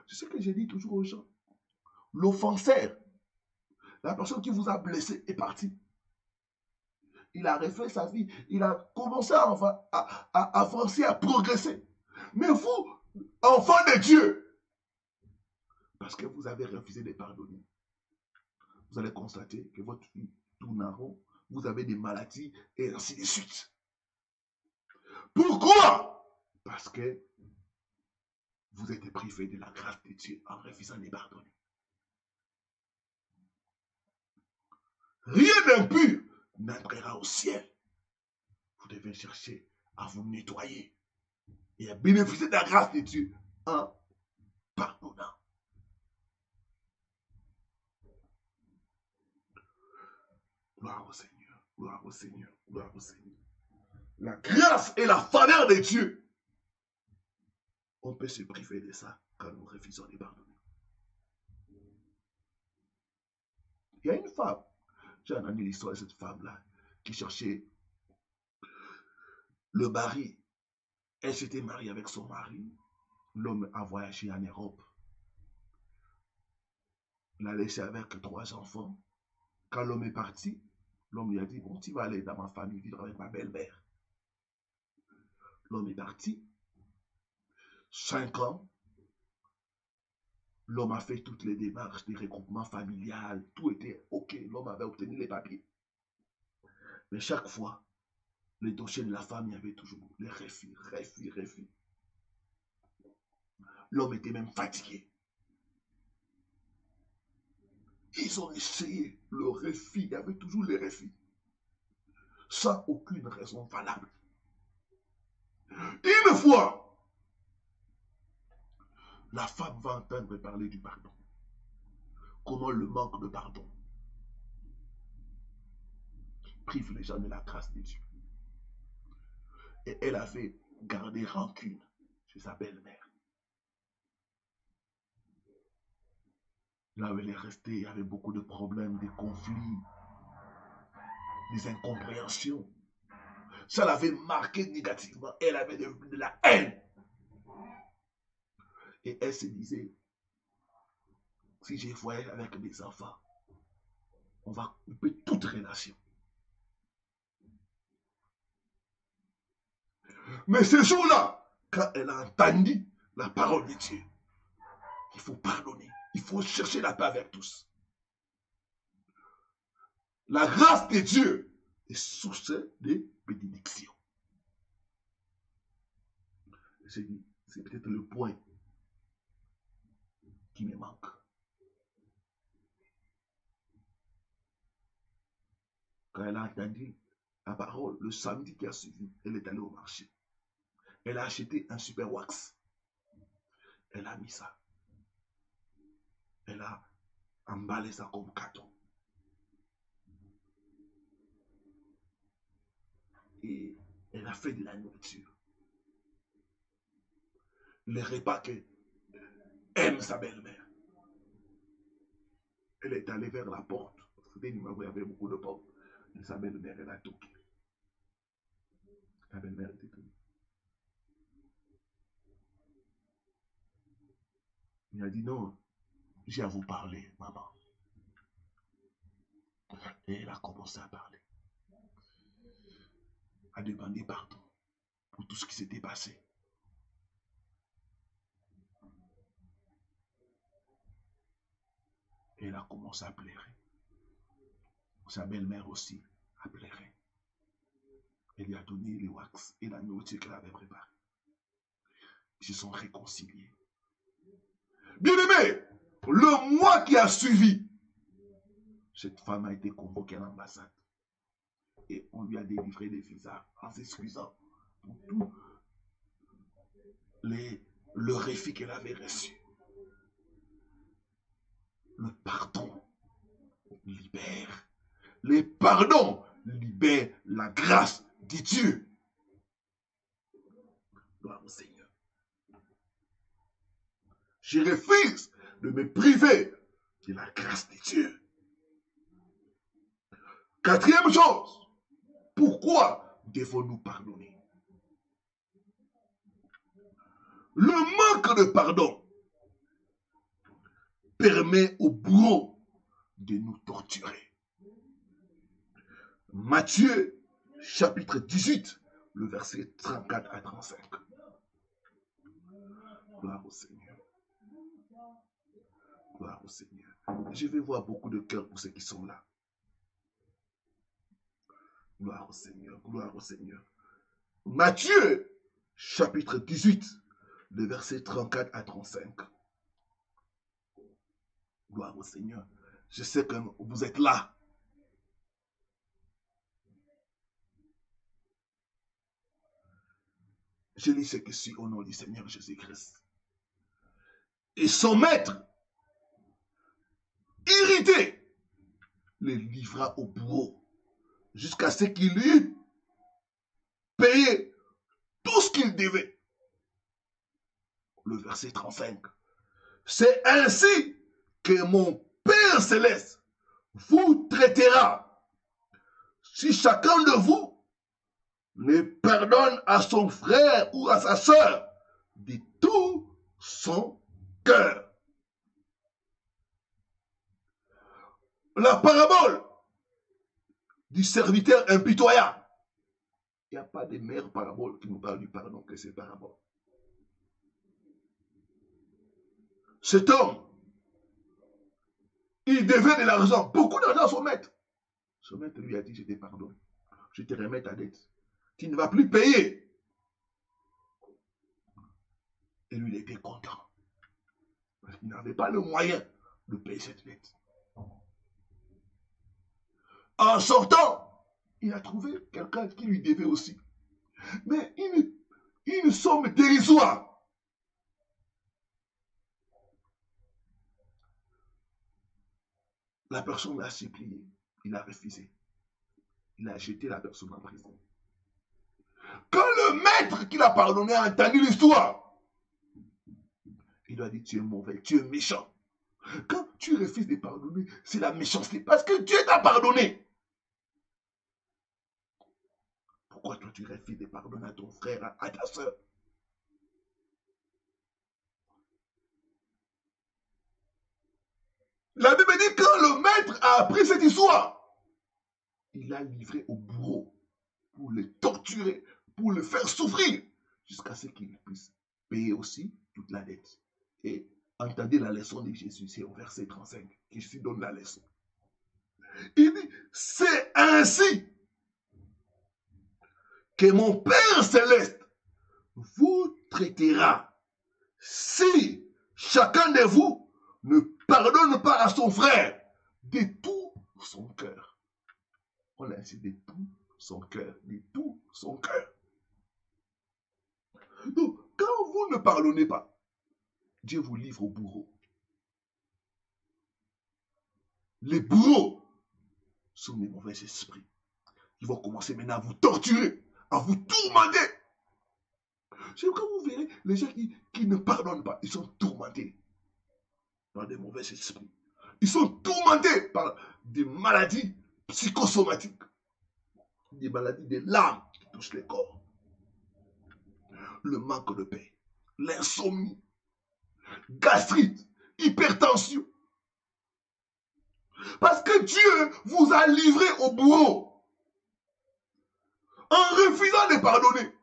C'est ce que j'ai dit toujours aux gens. L'offenseur, la personne qui vous a blessé est partie. Il a refait sa vie. Il a commencé à avancer, à progresser. Mais vous, enfants de Dieu, parce que vous avez refusé de pardonner, vous allez constater que votre vie tourne en rond, vous avez des maladies et ainsi de suite. Pourquoi? Parce que vous êtes privé de la grâce de Dieu en refusant de pardonner. Rien d'impur n'entrera au ciel. Vous devez chercher à vous nettoyer et à bénéficier de la grâce de Dieu en pardonnant. Gloire au Seigneur, gloire au Seigneur, gloire au Seigneur. La grâce et la faveur de Dieu, on peut se priver de ça quand nous refusons de pardonner. Il y a une femme, j'ai entendu l'histoire de cette femme-là, qui cherchait le mari. Elle s'était mariée avec son mari. L'homme a voyagé en Europe. Il l'a laissé avec 3 enfants. Quand l'homme est parti, l'homme lui a dit, bon, tu vas aller dans ma famille vivre avec ma belle-mère. L'homme est parti. 5 ans. L'homme a fait toutes les démarches des regroupements familiales. Tout était OK. L'homme avait obtenu les papiers. Mais chaque fois, le dossier de la femme, il y avait toujours les refus. L'homme était même fatigué. Ils ont essayé le refus. Il y avait toujours les refus. Sans aucune raison valable. Une fois, la femme va entendre parler du pardon. Comment le manque de pardon prive les gens de la grâce de Dieu. Et elle avait gardé rancune chez sa belle-mère. Là où elle est restée, il y avait beaucoup de problèmes, des conflits, des incompréhensions. Ça l'avait marqué négativement. Elle avait de la haine. Et elle se disait, si j'ai voyagé avec mes enfants, on va couper toute relation. Mais ce jour-là, quand elle a entendu la parole de Dieu, il faut pardonner. Il faut chercher la paix avec tous. La grâce de Dieu est source de bénédiction. C'est peut-être le point qui me manque. Quand elle a entendu la parole, le samedi qui a suivi, elle est allée au marché. Elle a acheté un super wax. Elle a mis ça. Elle a emballé ça comme carton. Et elle a fait de la nourriture. Le repas que aime sa belle-mère. Elle est allée vers la porte. C'était une immeuble où il y avait beaucoup de portes. Et sa belle-mère, elle a toqué. La belle-mère était tombée. Il a dit non, j'ai à vous parler, maman. Et elle a commencé à parler, à demander pardon pour tout ce qui s'était passé. Et elle a commencé à pleurer. Sa belle-mère aussi a pleuré. Elle lui a donné les wax et la nourriture qu'elle avait préparée. Ils se sont réconciliés. Bien-aimé, le mois qui a suivi, cette femme a été convoquée à l'ambassade. Et on lui a délivré des visas en s'excusant pour tout le réfi qu'elle avait reçu. Le pardon libère. Les pardons libèrent la grâce de Dieu. Gloire au Seigneur. Je refuse de me priver de la grâce de Dieu. Quatrième chose, pourquoi devons-nous pardonner? Le manque de pardon permet au bourreau de nous torturer. Matthieu, chapitre 18, le verset 34 à 35. Gloire au Seigneur. Gloire au Seigneur. Je vais voir beaucoup de cœurs pour ceux qui sont là. Gloire au Seigneur. Gloire au Seigneur. Matthieu, chapitre 18, le verset 34 à 35. Gloire au Seigneur. Je sais que vous êtes là. Je lis ce qui suit au nom du Seigneur Jésus-Christ. Et son maître, irrité, le livra au bourreau jusqu'à ce qu'il eût payé tout ce qu'il devait. Le verset 35. C'est ainsi que mon Père céleste vous traitera si chacun de vous ne pardonne à son frère ou à sa sœur de tout son cœur. La parabole du serviteur impitoyable. Il n'y a pas de meilleure parabole qui nous parle du pardon que ces paraboles. Cet homme, il devait de l'argent, beaucoup d'argent à son maître. Son maître lui a dit, je te pardonne, je te remets ta dette. Tu ne vas plus payer. Et lui, il était content. Parce qu'il n'avait pas le moyen de payer cette dette. En sortant, il a trouvé quelqu'un qui lui devait aussi. Mais une somme dérisoire. La personne l'a supplié. Il a refusé. Il a jeté la personne en prison. Quand le maître qui l'a pardonné a entendu l'histoire, il lui a dit, tu es mauvais, tu es méchant. Quand tu refuses de pardonner, c'est la méchanceté. Parce que Dieu t'a pardonné. Pourquoi toi tu refuses de pardonner à ton frère, à ta soeur? La Bible dit que quand le maître a appris cette histoire, il l'a livré au bourreau pour le torturer, pour le faire souffrir, jusqu'à ce qu'il puisse payer aussi toute la dette. Et entendez la leçon de Jésus, c'est au verset 35, que Jésus donne la leçon. Il dit, c'est ainsi que mon Père céleste vous traitera si chacun de vous ne pardonne pas à son frère de tout son cœur. On a ainsi de tout son cœur, de tout son cœur. Donc, quand vous ne pardonnez pas, Dieu vous livre au bourreau. Les bourreaux sont des mauvais esprits. Ils vont commencer maintenant à vous torturer, à vous tourmenter. C'est quand vous verrez les gens qui ne pardonnent pas, ils sont tourmentés par des mauvais esprits. Ils sont tourmentés par des maladies psychosomatiques, des maladies de l'âme qui touchent les corps. Le manque de paix, l'insomnie, gastrite, hypertension. Parce que Dieu vous a livré au bourreau en refusant de pardonner.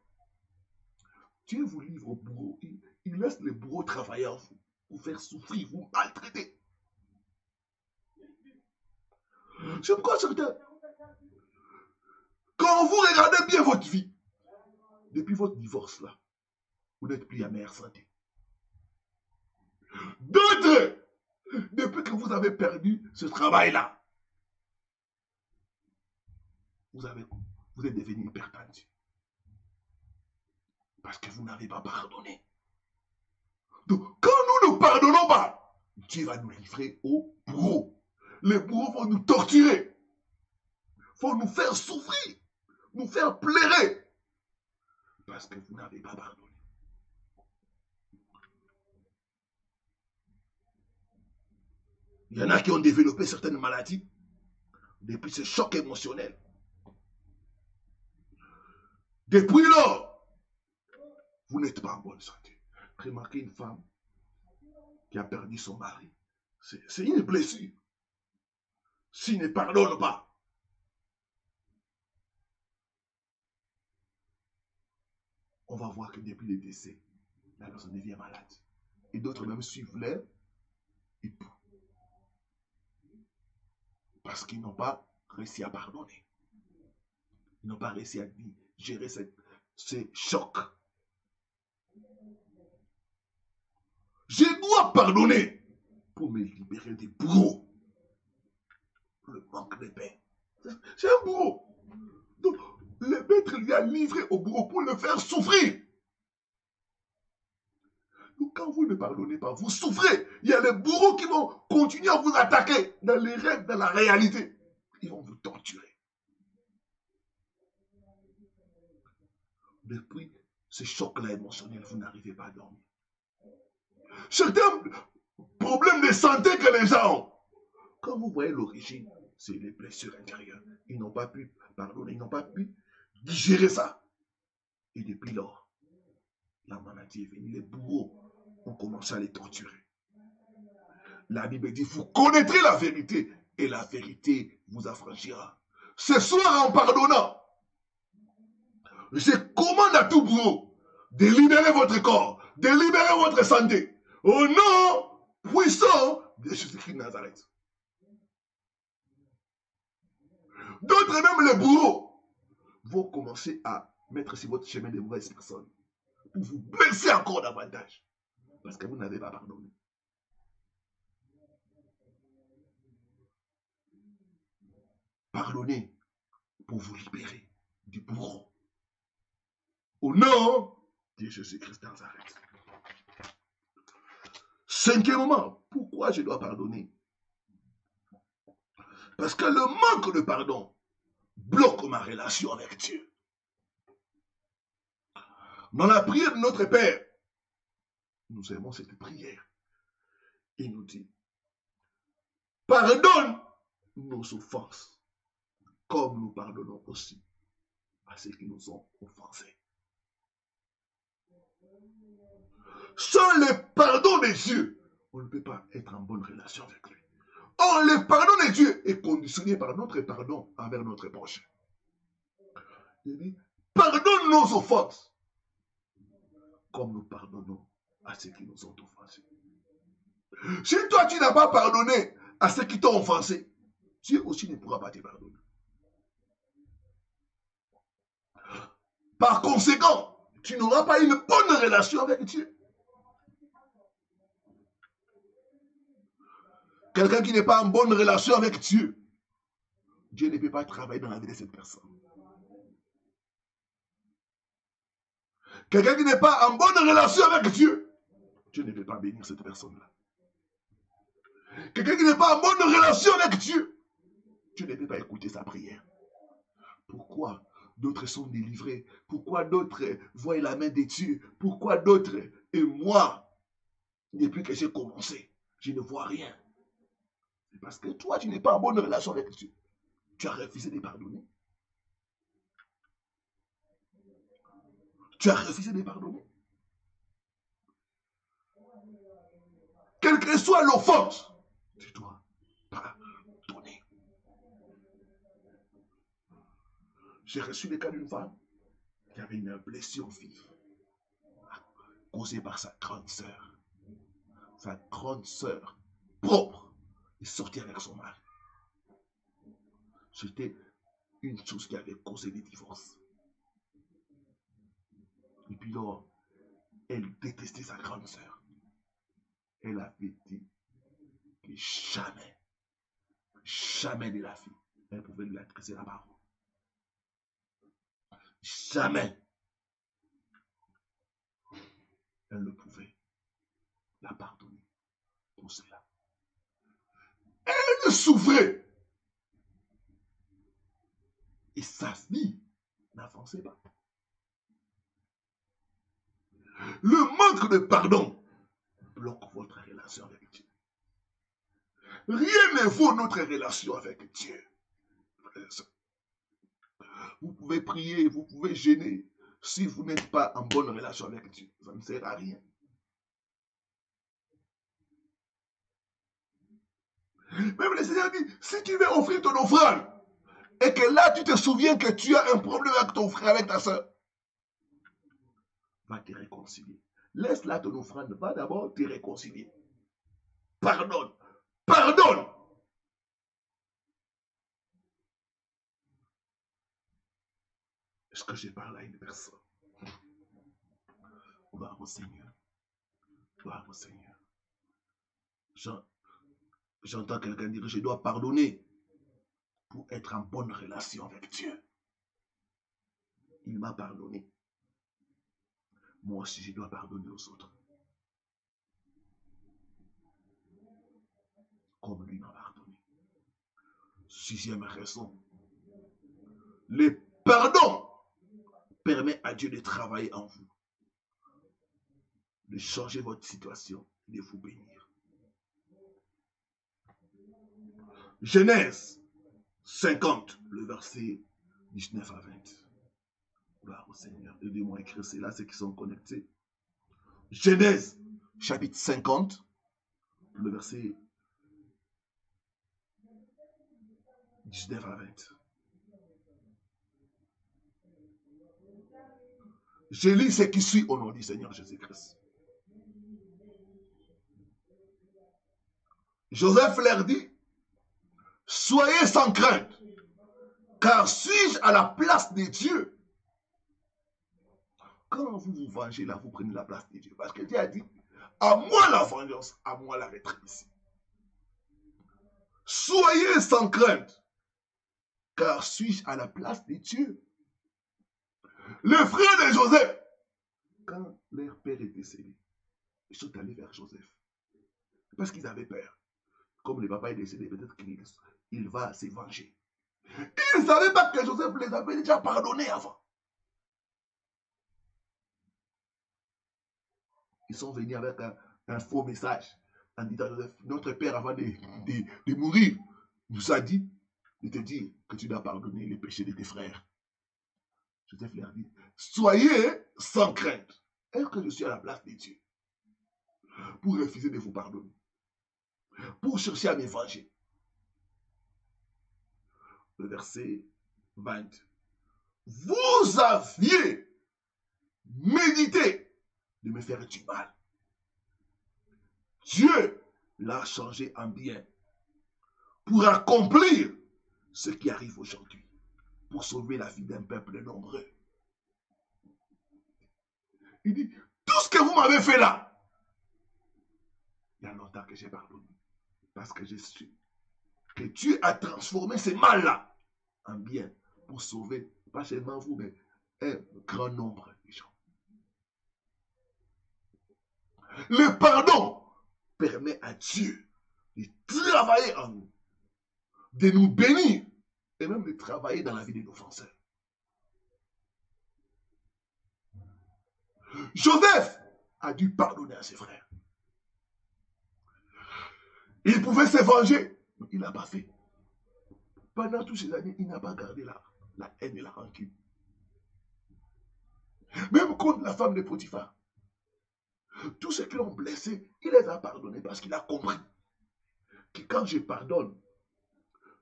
Dieu vous livre au bourreau. Il laisse les bourreaux travailleurs vous faire souffrir, vous maltraiter. C'est pourquoi certains, quand vous regardez bien votre vie, depuis votre divorce là, vous n'êtes plus à meilleure santé. D'autres, depuis que vous avez perdu ce travail-là, vous êtes devenu hypertendu. Parce que vous n'avez pas pardonné. Donc, quand nous ne pardonnons pas, Dieu va nous livrer au bourreau. Les bourreaux vont nous torturer, vont nous faire souffrir, nous faire pleurer. Parce que vous n'avez pas pardonné. Il y en a qui ont développé certaines maladies depuis ce choc émotionnel. Depuis lors, vous n'êtes pas en bonne santé. Remarquez une femme qui a perdu son mari. C'est une blessure. S'il ne pardonne pas, on va voir que depuis le décès, la personne devient malade. Et d'autres même suivent leur époux. Parce qu'ils n'ont pas réussi à pardonner. Ils n'ont pas réussi à gérer ces chocs. Je dois pardonner pour me libérer des bourreaux. Le manque de paix. C'est un bourreau. Donc, le maître lui a livré au bourreau pour le faire souffrir. Donc, quand vous ne pardonnez pas, vous souffrez. Il y a les bourreaux qui vont continuer à vous attaquer dans les rêves, dans la réalité. Ils vont vous torturer. Depuis ce choc-là émotionnel, vous n'arrivez pas à dormir. Certains problèmes de santé que les gens ont. Quand vous voyez l'origine, c'est les blessures intérieures. Ils n'ont pas pu pardonner, ils n'ont pas pu digérer ça. Et depuis lors, la maladie est venue. Les bourreaux ont commencé à les torturer. La Bible dit, vous connaîtrez la vérité et la vérité vous affranchira. Ce soir, en pardonnant, je commande à tout bourreau de libérer votre corps, de libérer votre santé. Au nom puissant de Jésus-Christ de Nazareth. D'autres, même les bourreaux, vont commencer à mettre sur votre chemin de mauvaises personnes pour vous blesser encore davantage. Parce que vous n'avez pas pardonné. Pardonnez pour vous libérer du bourreau. Au nom de Jésus-Christ de Nazareth. Cinquièmement, pourquoi je dois pardonner? Parce que le manque de pardon bloque ma relation avec Dieu. Dans la prière de notre Père, nous aimons cette prière. Il nous dit, pardonne nos offenses, comme nous pardonnons aussi à ceux qui nous ont offensés. Sans le pardon de Dieu, on ne peut pas être en bonne relation avec lui. Or, le pardon de Dieu est conditionné par notre pardon envers notre prochain. Il dit, pardonne nos offenses, comme nous pardonnons à ceux qui nous ont offensés. Si toi, tu n'as pas pardonné à ceux qui t'ont offensé, Dieu aussi ne pourra pas te pardonner. Par conséquent, tu n'auras pas une bonne relation avec Dieu. Quelqu'un qui n'est pas en bonne relation avec Dieu, Dieu ne peut pas travailler dans la vie de cette personne. Quelqu'un qui n'est pas en bonne relation avec Dieu, Dieu ne peut pas bénir cette personne-là. Quelqu'un qui n'est pas en bonne relation avec Dieu, Dieu ne peut pas écouter sa prière. Pourquoi d'autres sont délivrés? Pourquoi d'autres voient la main de Dieu? Pourquoi d'autres, et moi, depuis que j'ai commencé, je ne vois rien? C'est parce que toi, tu n'es pas en bonne relation avec Dieu. Tu as refusé de pardonner. Tu as refusé de pardonner. Quelle que soit l'offense, tu dois J'ai reçu le cas d'une femme qui avait une blessure vive causée par sa grande sœur. Sa grande sœur propre est sortie avec son mari. C'était une chose qui avait causé des divorces. Et puis là, elle détestait sa grande sœur. Elle avait dit que jamais de la vie, elle pouvait lui adresser la parole. Jamais elle ne pouvait la pardonner pour cela. Elle souffrait. Et sa vie n'avançait pas. Le manque de pardon bloque votre relation avec Dieu. Rien ne vaut notre relation avec Dieu. Vous pouvez prier, vous pouvez gêner. Si vous n'êtes pas en bonne relation avec Dieu, ça ne sert à rien. Même le Seigneur dit, si tu veux offrir ton offrande, et que là tu te souviens que tu as un problème avec ton frère, avec ta soeur, va te réconcilier. Laisse là ton offrande, va d'abord te réconcilier. Pardonne. Pardonne. Est-ce que je parle à une personne? Gloire au Seigneur. Gloire au Seigneur. J'entends quelqu'un dire, je dois pardonner pour être en bonne relation avec Dieu. Il m'a pardonné. Moi aussi, je dois pardonner aux autres. Comme lui m'a pardonné. 6e raison. Le pardon permet à Dieu de travailler en vous, de changer votre situation et de vous bénir. Genèse 50, le verset 19 à 20. Gloire au Seigneur. Aidez-moi à écrire cela, ceux qui sont connectés. Genèse, chapitre 50, le verset 19 à 20. Je lis ce qui suit au nom du Seigneur Jésus-Christ. Joseph leur dit, soyez sans crainte, car suis-je à la place de Dieu? Quand vous vous vengez là, vous prenez la place de Dieu. Parce que Dieu a dit, à moi la vengeance, à moi la rétribution. Soyez sans crainte, car suis-je à la place de Dieu? Le frère de Joseph, quand leur père est décédé, ils sont allés vers Joseph. Parce qu'ils avaient peur. Comme le papa est décédé, peut-être qu'il va se venger. Ils ne savaient pas que Joseph les avait déjà pardonnés avant. Ils sont venus avec un faux message en disant à Joseph, notre père avant de mourir nous a dit de te dire que tu dois pardonner les péchés de tes frères. Joseph leur dit, soyez sans crainte. Est-ce que je suis à la place de Dieu pour refuser de vous pardonner, pour chercher à me venger? Le verset 20. Vous aviez médité de me faire du mal. Dieu l'a changé en bien pour accomplir ce qui arrive aujourd'hui, pour sauver la vie d'un peuple nombreux. Il dit, tout ce que vous m'avez fait là, il y a longtemps que j'ai pardonné, parce que je suis que Dieu a transformé ce mal-là en bien pour sauver, pas seulement vous, mais un grand nombre de gens. Le pardon permet à Dieu de travailler en nous, de nous bénir et même de travailler dans la vie de nos offenseurs. Joseph a dû pardonner à ses frères. Il pouvait se venger, mais il n'a pas fait. Pendant toutes ces années, il n'a pas gardé la haine et la rancune. Même contre la femme de Potiphar, tous ceux qui l'ont blessé, il les a pardonnés parce qu'il a compris que quand je pardonne,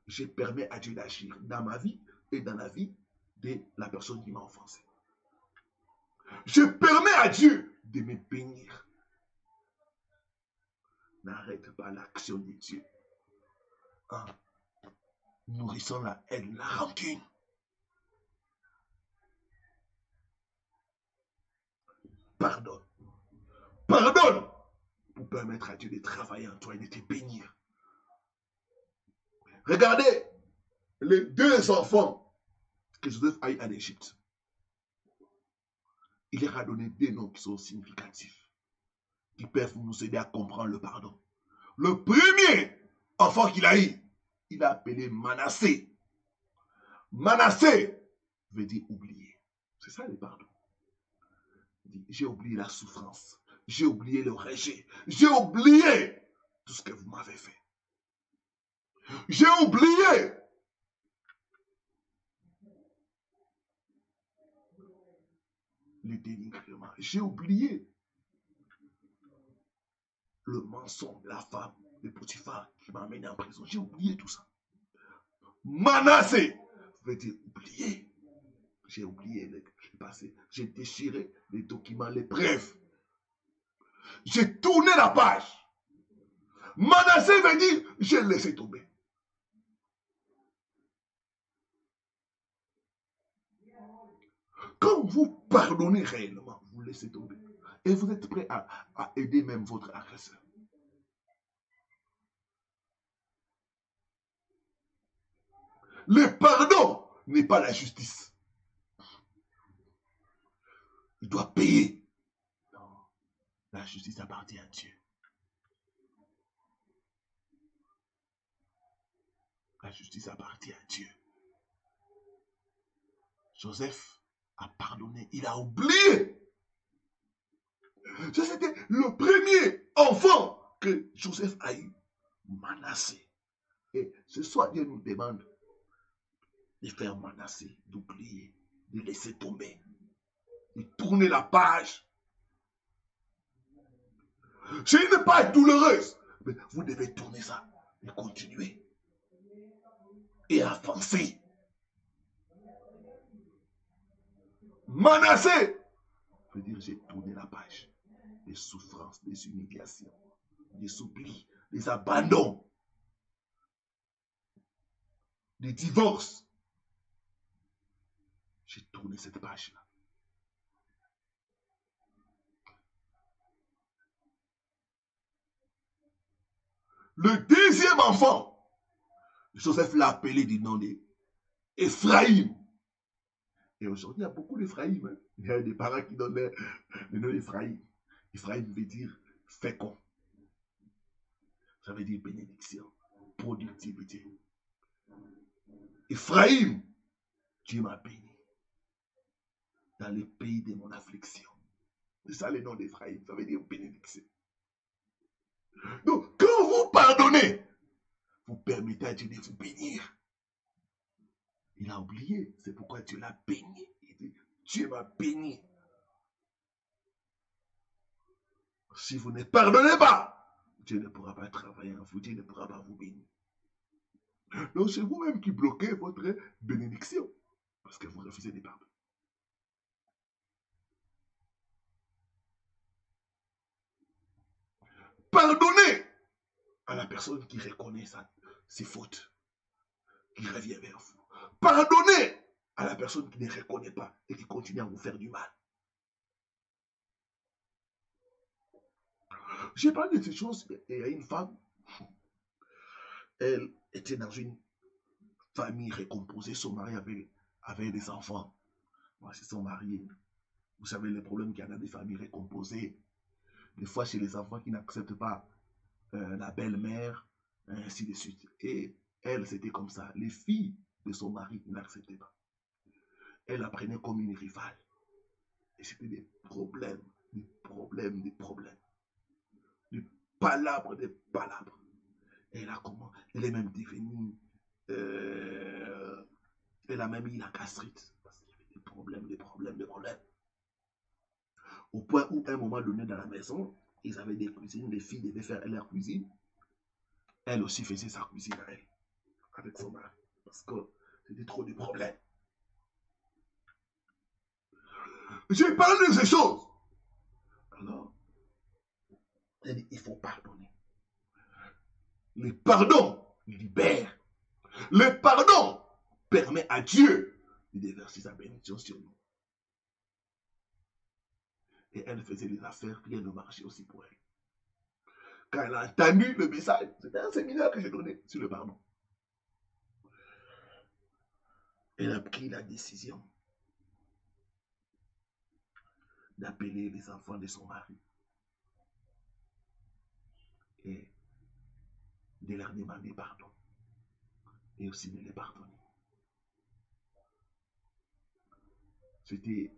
je permets à Dieu d'agir dans ma vie et dans la vie de la personne qui m'a offensé. Je permets à Dieu de me bénir. N'arrête pas l'action de Dieu en nourrissant la haine, la rancune. Pardonne. Pardonne pour permettre à Dieu de travailler en toi et de te bénir. Regardez les 2 enfants que Joseph a eu en Égypte. Il leur a donné des noms qui sont significatifs, qui peuvent nous aider à comprendre le pardon. Le premier enfant qu'il a eu, il a appelé Manassé. Manassé veut dire oublier. C'est ça le pardon. J'ai oublié la souffrance. J'ai oublié le rejet. J'ai oublié tout ce que vous m'avez fait. J'ai oublié le dénigrement. J'ai oublié le mensonge de la femme de Potiphar qui m'a amené en prison. J'ai oublié tout ça. Manassé veut dire oublier. J'ai oublié le passé. J'ai déchiré les documents, les preuves. J'ai tourné la page. Manassé veut dire j'ai laissé tomber. Quand vous pardonnez réellement, vous laissez tomber. Et vous êtes prêt à aider même votre agresseur. Le pardon n'est pas la justice. Il doit payer. Non, la justice appartient à Dieu. La justice appartient à Dieu. Joseph a pardonné, il a oublié. C'était le premier enfant que Joseph a eu, Manassé. Et ce soir, Dieu nous demande de faire Manassé, d'oublier, de laisser tomber, de tourner la page. C'est une page douloureuse, mais vous devez tourner ça et continuer et avancer. Manassé veut dire j'ai tourné la page. Des souffrances, des humiliations, des oublis, des abandons, des divorces. J'ai tourné cette page-là. Le deuxième enfant, Joseph l'a appelé du nom d'Ephraïm. Et aujourd'hui, il y a beaucoup d'Ephraïm. Hein. Il y a des parents qui donnent le nom d'Ephraïm. Ephraïm veut dire fécond. Ça veut dire bénédiction, productivité. Ephraïm, Dieu m'a béni dans le pays de mon affliction. C'est ça le nom d'Ephraïm, ça veut dire bénédiction. Donc, quand vous pardonnez, vous permettez à Dieu de vous bénir. Il a oublié, c'est pourquoi Dieu l'a béni. Il dit, Dieu m'a béni. Si vous ne pardonnez pas, Dieu ne pourra pas travailler en vous, Dieu ne pourra pas vous bénir. Donc, c'est vous-même qui bloquez votre bénédiction, parce que vous refusez de pardonner. Pardonnez à la personne qui reconnaît ses fautes, qui revient vers vous. Pardonnez à la personne qui ne reconnaît pas et qui continue à vous faire du mal. J'ai parlé de ces choses et il y a une femme, elle était dans une famille récomposée, son mari avait des enfants. Moi, ils sont mariés. Vous savez les problèmes qu'il y a dans des familles récomposées. Des fois, chez les enfants qui n'acceptent pas la belle-mère, ainsi de suite. Et elle, c'était comme ça. Les filles de son mari ne l'acceptaient pas. Elle la prenait comme une rivale. Et c'était des problèmes, des problèmes, des problèmes. Des palabres, des palabres. Et là, comment? Elle est même devenue... elle a même eu la gastrite. Parce qu'il y avait des problèmes, des problèmes, des problèmes. Au point où, à un moment donné, dans la maison, ils avaient des cuisines, les filles devaient faire leur cuisine. Elle aussi faisait sa cuisine à elle, avec son mari. Parce que c'était trop de problèmes. J'ai parlé de ces choses. Alors, elle dit, il faut pardonner. Le pardon libère. Le pardon permet à Dieu de déverser sa bénédiction sur nous. Et elle faisait des affaires, rien ne marchait aussi pour elle. Quand elle a entendu le message, c'était un séminaire que j'ai donné sur le pardon. Elle a pris la décision d'appeler les enfants de son mari et de leur demander pardon et aussi de les pardonner. C'était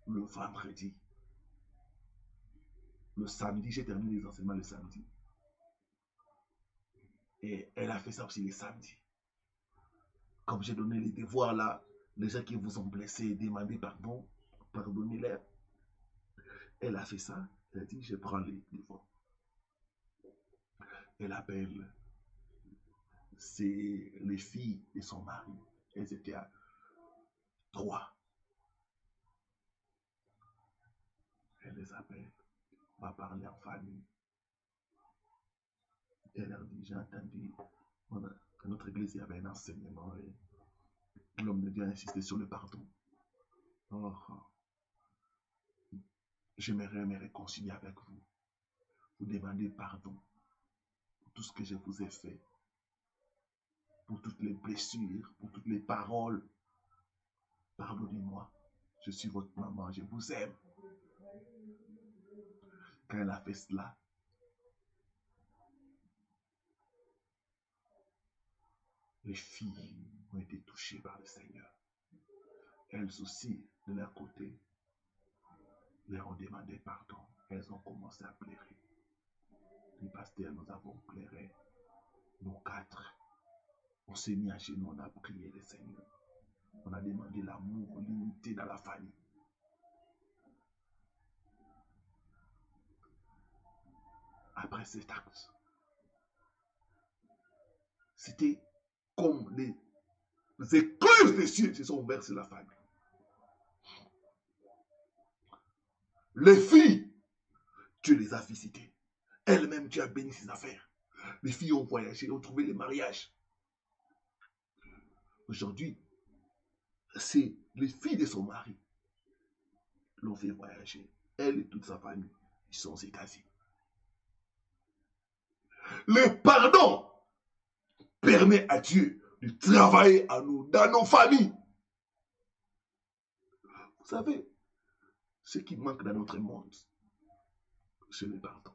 le vendredi. Le samedi, j'ai terminé les enseignements le samedi. Et elle a fait ça aussi le samedi. Comme j'ai donné les devoirs là, les gens qui vous ont blessés, demandez pardon, pardonnez-les. Elle a fait ça. Elle a dit, je prends les devoirs. Elle appelle les filles de son mari. Elles étaient à 3. Elle les appelle. On va parler en famille. Elle leur dit, j'ai entendu, à notre église, il y avait un enseignement et l'homme de Dieu a insisté sur le pardon. Or, j'aimerais me réconcilier avec vous. Vous demandez pardon pour tout ce que je vous ai fait, pour toutes les blessures, pour toutes les paroles. Pardonnez-moi. Je suis votre maman, je vous aime. Quand elle a fait cela, les filles ont été touchées par le Seigneur. Elles aussi, de leur côté, leur ont demandé pardon. Elles ont commencé à pleurer. Les pasteurs, nous avons pleuré. Nous 4. On s'est mis à genoux, on a prié le Seigneur. On a demandé l'amour, l'unité dans la famille. Après cet acte, c'était comme les écluses des cieux se sont ouvertes sur la famille. Les filles, Dieu les a visitées. Elles-mêmes, Dieu a béni ses affaires. Les filles ont voyagé, ont trouvé les mariages. Aujourd'hui, c'est les filles de son mari l'ont fait voyager. Elle et toute sa famille, ils sont aux États-Unis. Le pardon permet à Dieu de travailler à nous, dans nos familles. Vous savez, ce qui manque dans notre monde, c'est le pardon.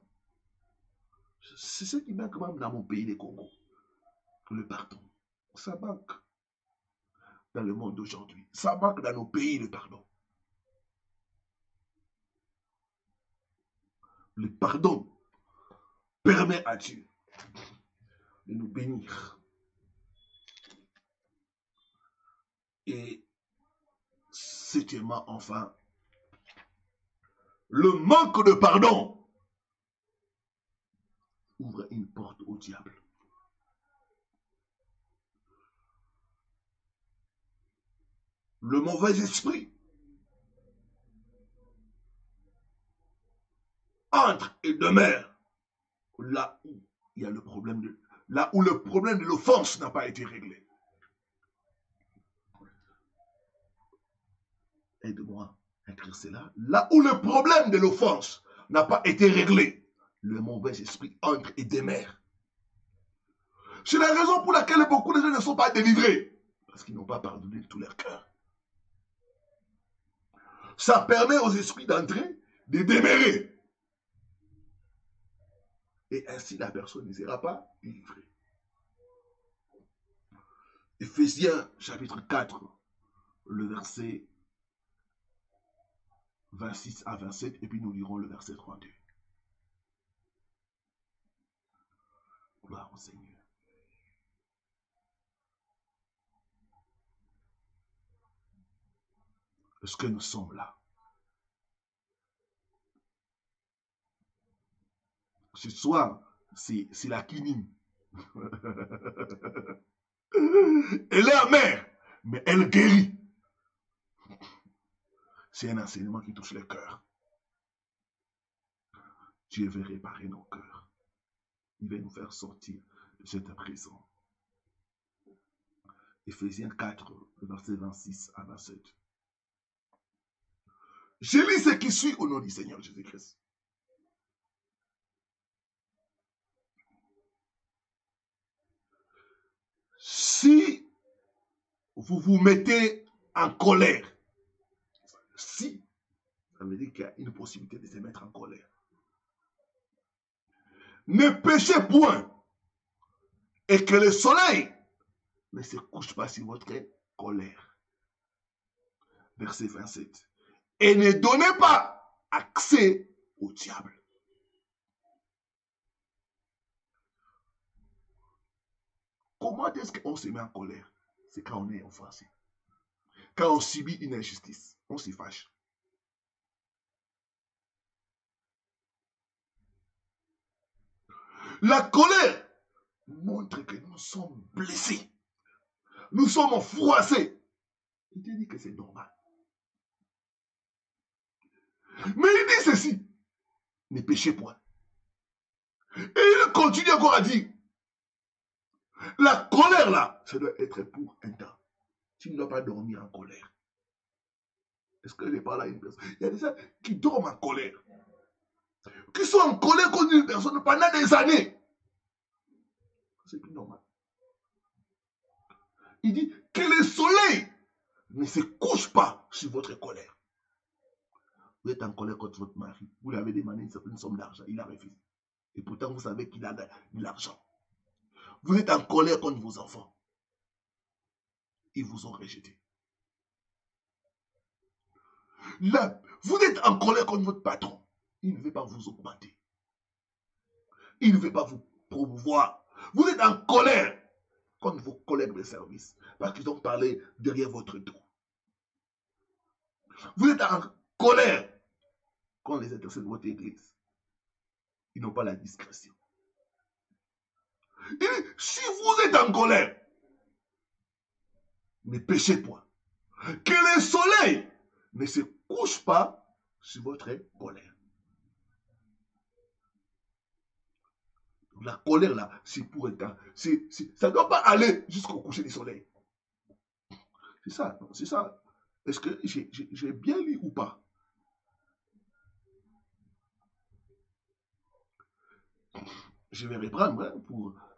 C'est ce qui manque même dans mon pays, le Congo. Le pardon. Ça manque dans le monde d'aujourd'hui. Ça manque dans nos pays, le pardon. Le pardon permet à Dieu de nous bénir. Et septièmement, enfin, le manque de pardon ouvre une porte au diable. Le mauvais esprit entre et demeure là où il y a le problème de l'offense n'a pas été réglé. Aide-moi à écrire cela. Là où le problème de l'offense n'a pas été réglé, le mauvais esprit entre et demeure. C'est la raison pour laquelle beaucoup de gens ne sont pas délivrés. Parce qu'ils n'ont pas pardonné de tout leur cœur. Ça permet aux esprits d'entrer, de demeurer. Et ainsi, la personne ne sera pas délivrée. Éphésiens chapitre 4, le verset 26 à 27, et puis nous lirons le verset 32. Gloire au Seigneur. Est-ce que nous sommes là? Ce soir, c'est la quinine. Elle est amère, mais elle guérit. C'est un enseignement qui touche le cœur. Dieu veut réparer nos cœurs. Il veut nous faire sortir de cette prison. Éphésiens 4, verset 26 à 27. Je lis ce qui suit au nom du Seigneur Jésus-Christ. Si vous vous mettez en colère, si, ça veut dire qu'il y a une possibilité de se mettre en colère. Ne péchez point et que le soleil ne se couche pas sur votre colère. Verset 27. Et ne donnez pas accès au diable. Comment est-ce qu'on se met en colère? C'est quand on est offensé. Quand on subit une injustice, on se fâche. La colère montre que nous sommes blessés. Nous sommes froissés. Il te dit que c'est normal. Mais il dit ceci. Ne péchez point. Et il continue encore à dire. La colère là, ça doit être pour un temps. Tu ne dois pas dormir en colère. Est-ce que je parle à une personne? Il y a des gens qui dorment en colère. Qui sont en colère contre une personne pendant des années. C'est plus normal. Il dit que le soleil ne se couche pas sur votre colère. Vous êtes en colère contre votre mari. Vous lui avez demandé une certaine somme d'argent. Il a refusé. Et pourtant, vous savez qu'il a de l'argent. Vous êtes en colère contre vos enfants. Ils vous ont rejeté. Là, vous êtes en colère contre votre patron. Il ne veut pas vous augmenter. Il ne veut pas vous promouvoir. Vous êtes en colère contre vos collègues de service parce qu'ils ont parlé derrière votre dos. Vous êtes en colère contre les intercesseurs de votre église. Ils n'ont pas la discrétion. Et si vous êtes en colère, ne péchez point. Que le soleil ne se couche pas sur votre colère. La colère là, c'est pour être. Ça ne doit pas aller jusqu'au coucher du soleil. C'est ça, c'est ça. Est-ce que j'ai bien lu ou pas? Je vais reprendre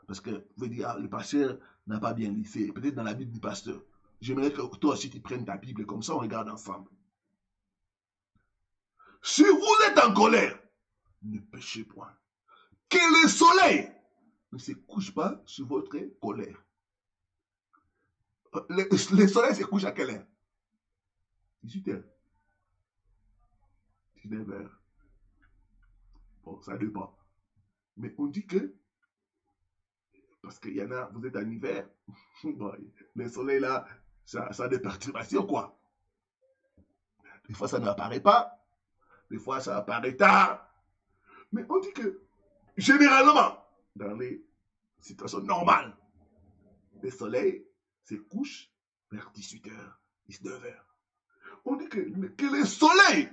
parce que vous pouvez dire, le pasteur n'a pas bien lu. C'est peut-être dans la Bible du pasteur. J'aimerais que toi aussi tu prennes ta Bible, comme ça on regarde ensemble. Si vous êtes en colère, ne péchez point. Que le soleil ne se couche pas sur votre colère. Le soleil se couche à quelle heure? 18h. 19h. Bon, ça dépend. Mais on dit que, parce qu'il y en a, vous êtes en hiver, bon, le soleil là, ça a des perturbations quoi. Des fois ça n'apparaît pas, des fois ça apparaît tard. Mais on dit que, généralement, dans les situations normales, le soleil se couche vers 18h, 19h. On dit que le soleil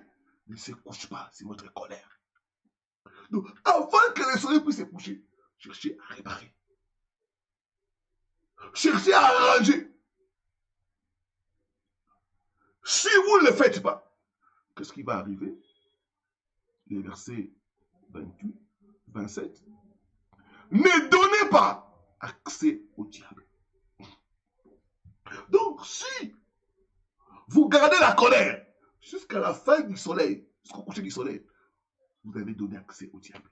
ne se couche pas sur votre colère. Donc, avant que le soleil puisse se coucher, cherchez à réparer. Cherchez à arranger. Si vous ne le faites pas, qu'est-ce qui va arriver? Les versets 28, 27. Ne donnez pas accès au diable. Donc, si vous gardez la colère jusqu'à la fin du soleil, jusqu'au coucher du soleil, vous avez donné accès au diable.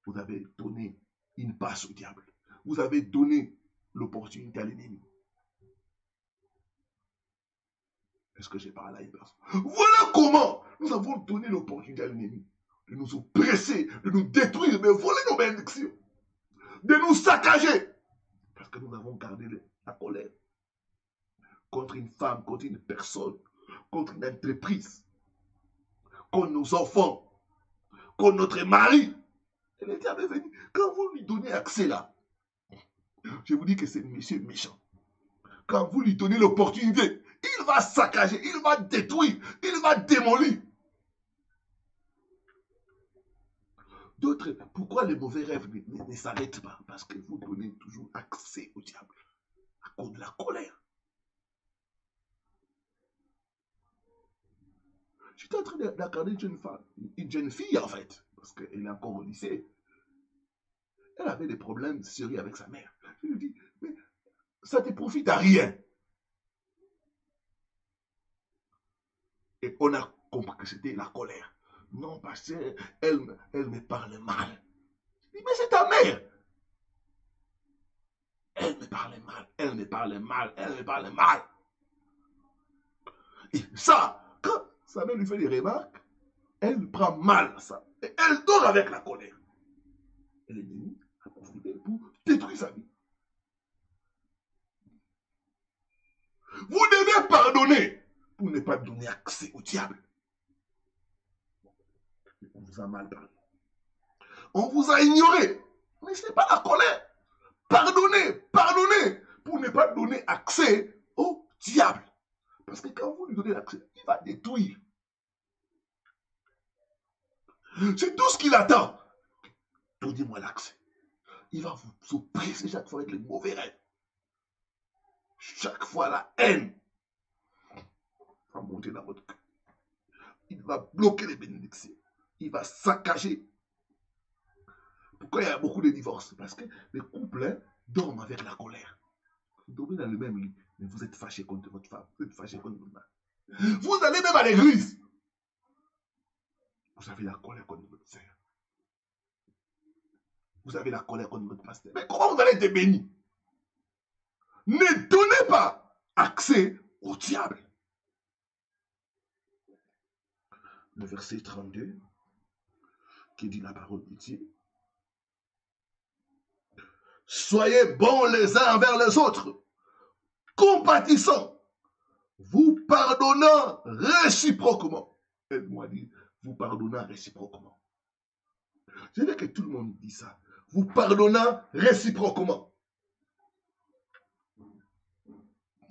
Vous avez donné une passe au diable. Vous avez donné l'opportunité à l'ennemi. Est-ce que j'ai parlé à une personne? Voilà comment nous avons donné l'opportunité à l'ennemi de nous oppresser, de nous détruire, de voler nos bénédictions, de nous saccager. Parce que nous avons gardé la colère contre une femme, contre une personne, contre une entreprise, contre nos enfants, contre notre mari. Et le diable est venu. Quand vous lui donnez accès là, je vous dis que c'est monsieur méchant. Quand vous lui donnez l'opportunité, Il va saccager, il va détruire, il va démolir. D'autres, pourquoi les mauvais rêves ne s'arrêtent pas? Parce que vous donnez toujours accès au diable à cause de la colère. J'étais en train d'accorder une jeune fille en fait, parce qu'elle est encore au lycée. Elle avait des problèmes sérieux avec sa mère. Je lui dis, mais ça te profite à rien. Et on a compris que c'était la colère. Non, parce qu'elle me parle mal. Je dis, mais c'est ta mère. Elle me parlait mal, elle me parlait mal, elle me parlait mal. Et ça, quand sa mère lui fait des remarques, elle prend mal ça. Et elle dort avec la colère. Et l'ennemi a profité pour détruire sa vie. Vous devez pardonner pour ne pas donner accès au diable. On vous a mal parlé. On vous a ignoré. Mais ce n'est pas la colère. Pardonnez, pardonnez pour ne pas donner accès au diable. Parce que quand vous lui donnez l'accès, il va détruire. C'est tout ce qu'il attend. Donnez-moi l'accès. Il va vous oppresser chaque fois avec les mauvais rêves. Chaque fois la haine va monter dans votre cœur. Il va bloquer les bénédictions. Il va saccager. Pourquoi il y a beaucoup de divorces? Parce que les couples dorment avec la colère. Vous dormez dans le même lit, mais vous êtes fâché contre votre femme. Vous êtes fâché contre votre mari. Vous allez même à l'église. Vous avez la colère contre votre sœur. Vous avez la colère contre votre pasteur. Mais comment vous allez être béni? Ne donnez pas accès au diable. Le verset 32, qui dit la parole de Dieu. Soyez bons les uns envers les autres, compatissants, vous pardonnant réciproquement. Elle-moi dit, vous pardonnant réciproquement. Je veux que tout le monde dise ça. Vous pardonnant réciproquement.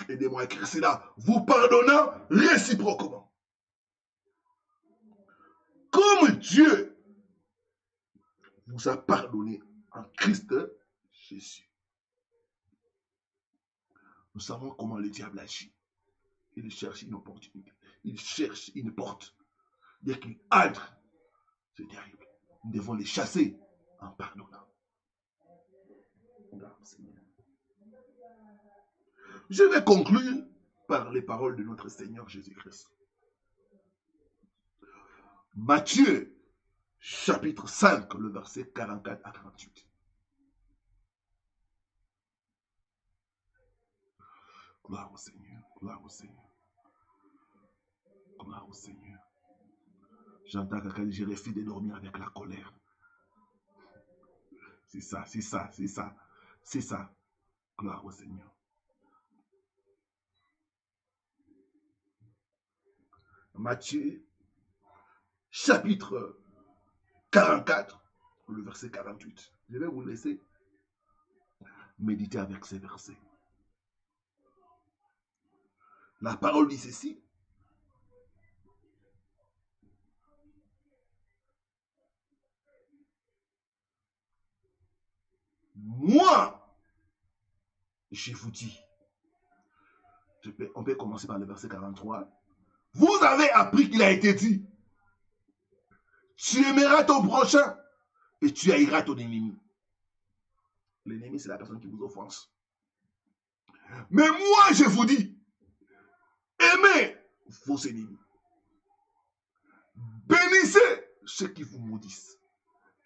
Aidez-moi à écrire cela. Vous pardonnant réciproquement. Comme Dieu vous a pardonné en Christ Jésus. Nous savons comment le diable agit. Il cherche une opportunité. Il cherche une porte. Dès qu'il entre, c'est terrible. Nous devons les chasser en pardonnant. Je vais conclure par les paroles de notre Seigneur Jésus-Christ. Matthieu, chapitre 5, le verset 44 à 38. Gloire au Seigneur, gloire au Seigneur. Gloire au Seigneur. J'entends quelqu'un dire, j'ai refusé de dormir avec la colère. C'est ça, c'est ça, c'est ça, c'est ça. Gloire au Seigneur. Matthieu, chapitre 44, le verset 48. Je vais vous laisser méditer avec ces versets. La parole dit ceci. Moi, je vous dis, on peut commencer par le verset 43. Vous avez appris qu'il a été dit, tu aimeras ton prochain et tu haïras ton ennemi. L'ennemi, c'est la personne qui vous offense. Mais moi, je vous dis, aimez vos ennemis. Bénissez ceux qui vous maudissent.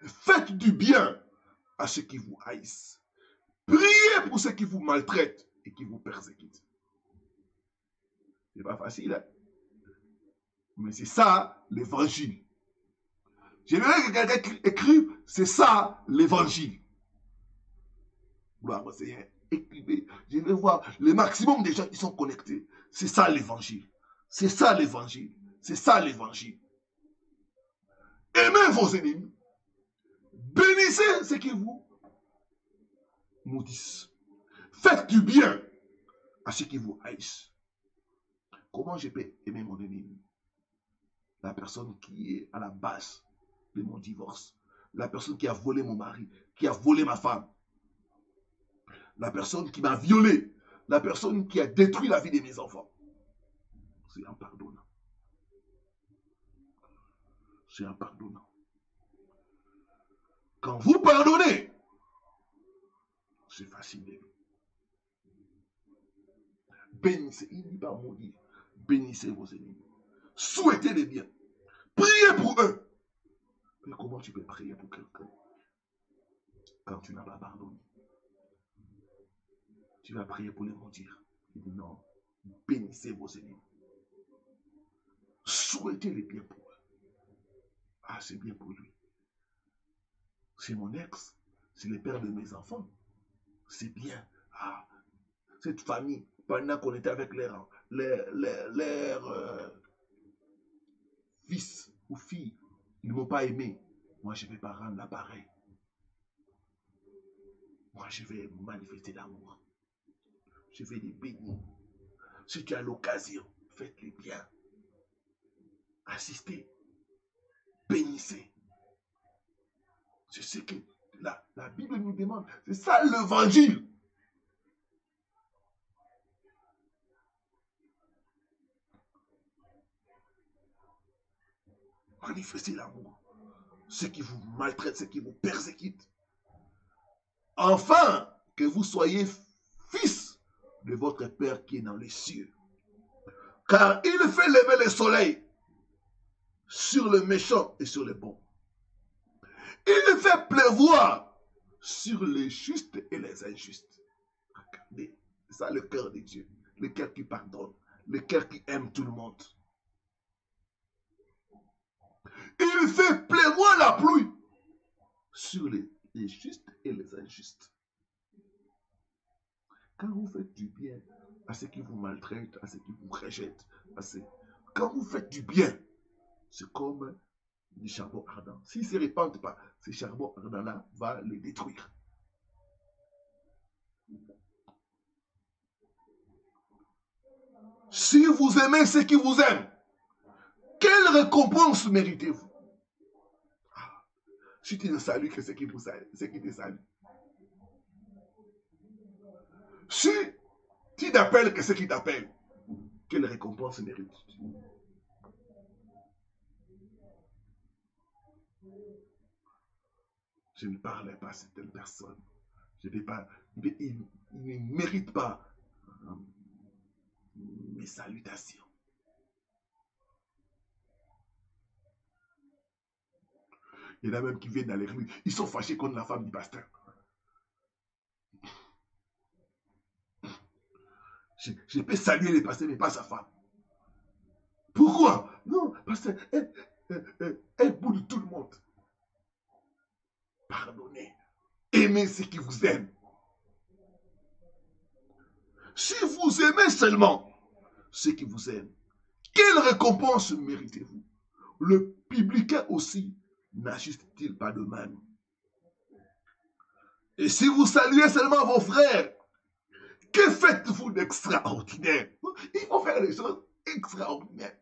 Faites du bien à ceux qui vous haïssent. Priez pour ceux qui vous maltraitent et qui vous persécutent. C'est pas facile, hein? Mais c'est ça l'évangile. J'aimerais que quelqu'un écrive, c'est ça l'évangile. Gloire au Seigneur. Écrivez. Je vais voir le maximum des gens qui sont connectés. C'est ça l'évangile. C'est ça l'évangile. C'est ça l'évangile. Aimez vos ennemis. Bénissez ceux qui vous maudissent. Faites du bien à ceux qui vous haïssent. Comment je peux aimer mon ennemi? La personne qui est à la base de mon divorce. La personne qui a volé mon mari, qui a volé ma femme. La personne qui m'a violé. La personne qui a détruit la vie de mes enfants. C'est impardonnant. C'est impardonnant. Quand vous pardonnez, c'est facile. Bénissez, il ne dit pas maudire. Bénissez vos ennemis. Souhaitez les biens. Priez pour eux. Mais comment tu peux prier pour quelqu'un quand tu n'as pas pardonné? Tu vas prier pour les maudire. Il dit non. Bénissez vos ennemis. Souhaitez les biens pour eux. Ah, c'est bien pour lui. C'est mon ex. C'est le père de mes enfants. C'est bien. Ah, cette famille, pendant qu'on était avec leurs fils ou filles, ils ne m'ont pas aimé. Moi, je ne vais pas rendre l'appareil. Moi, je vais manifester l'amour. Je vais les bénir. Si tu as l'occasion, faites-les bien. Assistez. Bénissez. C'est ce que la Bible nous demande. C'est ça l'évangile. Manifestez l'amour. Ceux qui vous maltraitent, ceux qui vous persécutent. Enfin, que vous soyez fils de votre Père qui est dans les cieux. Car il fait lever le soleil sur les méchants et sur les bons. Il fait pleuvoir sur les justes et les injustes. Regardez, c'est ça le cœur de Dieu. Le cœur qui pardonne. Le cœur qui aime tout le monde. Il fait pleuvoir la pluie sur les justes et les injustes. Quand vous faites du bien à ceux qui vous maltraitent, à ceux qui vous rejettent, quand vous faites du bien, c'est comme du charbon ardent. S'ils ne se répandent pas, ce charbon ardent-là va les détruire. Si vous aimez ceux qui vous aiment, quelle récompense méritez-vous? Si tu ne salues que ceux qui te saluent. Si tu n'appelles que ceux qui t'appellent, quelle récompense mérites-tu? Je ne parlais pas à cette personne. Je ne pas, il ne mérite pas mes salutations. Il y en a même qui viennent dans l'église. Ils sont fâchés contre la femme du pasteur. Je peux saluer les pasteurs, mais pas sa femme. Pourquoi? Non, pasteur, elle boude tout le monde. Pardonnez. Aimez ceux qui vous aiment. Si vous aimez seulement ceux qui vous aiment, quelle récompense méritez-vous? Le publicain aussi n'ajuste-t-il pas de même? Et si vous saluez seulement vos frères, que faites-vous d'extraordinaire? Il faut faire des choses extraordinaires.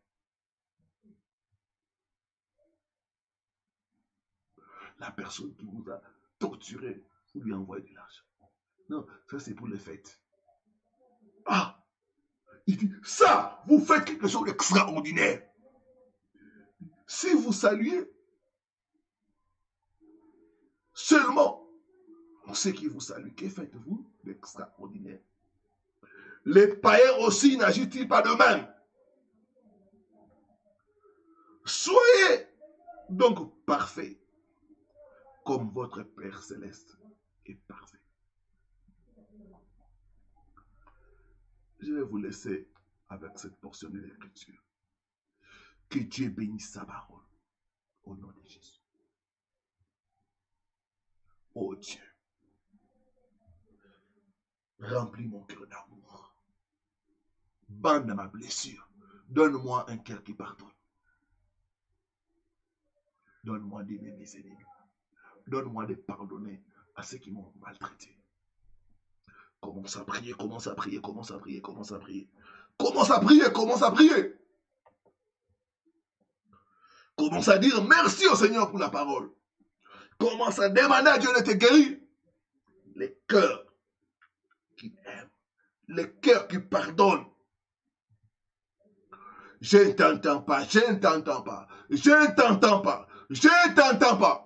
La personne qui vous a torturé, vous lui envoyez de l'argent. Non, ça c'est pour les fêtes. Ah, il dit, ça, vous faites quelque chose d'extraordinaire. Si vous saluez seulement ceux qui vous saluent, que faites-vous d'extraordinaire? Les païens aussi n'agissent-ils pas de même? Soyez donc parfaits, comme votre Père céleste est parfait. Je vais vous laisser avec cette portion de l'écriture. Que Dieu bénisse sa parole au nom de Jésus. Oh Dieu, remplis mon cœur d'amour. Bande ma blessure. Donne-moi un cœur qui pardonne. Donne-moi d'aimer mes ennemis. Donne-moi de pardonner à ceux qui m'ont maltraité. Commence à prier, commence à prier, commence à prier, commence à prier. Commence à prier, commence à prier. Commence à dire merci au Seigneur pour la parole. Commence à demander à Dieu de te guérir. Les cœurs qui aiment, les cœurs qui pardonnent. Je ne t'entends pas, je ne t'entends pas, je ne t'entends pas, je ne t'entends pas.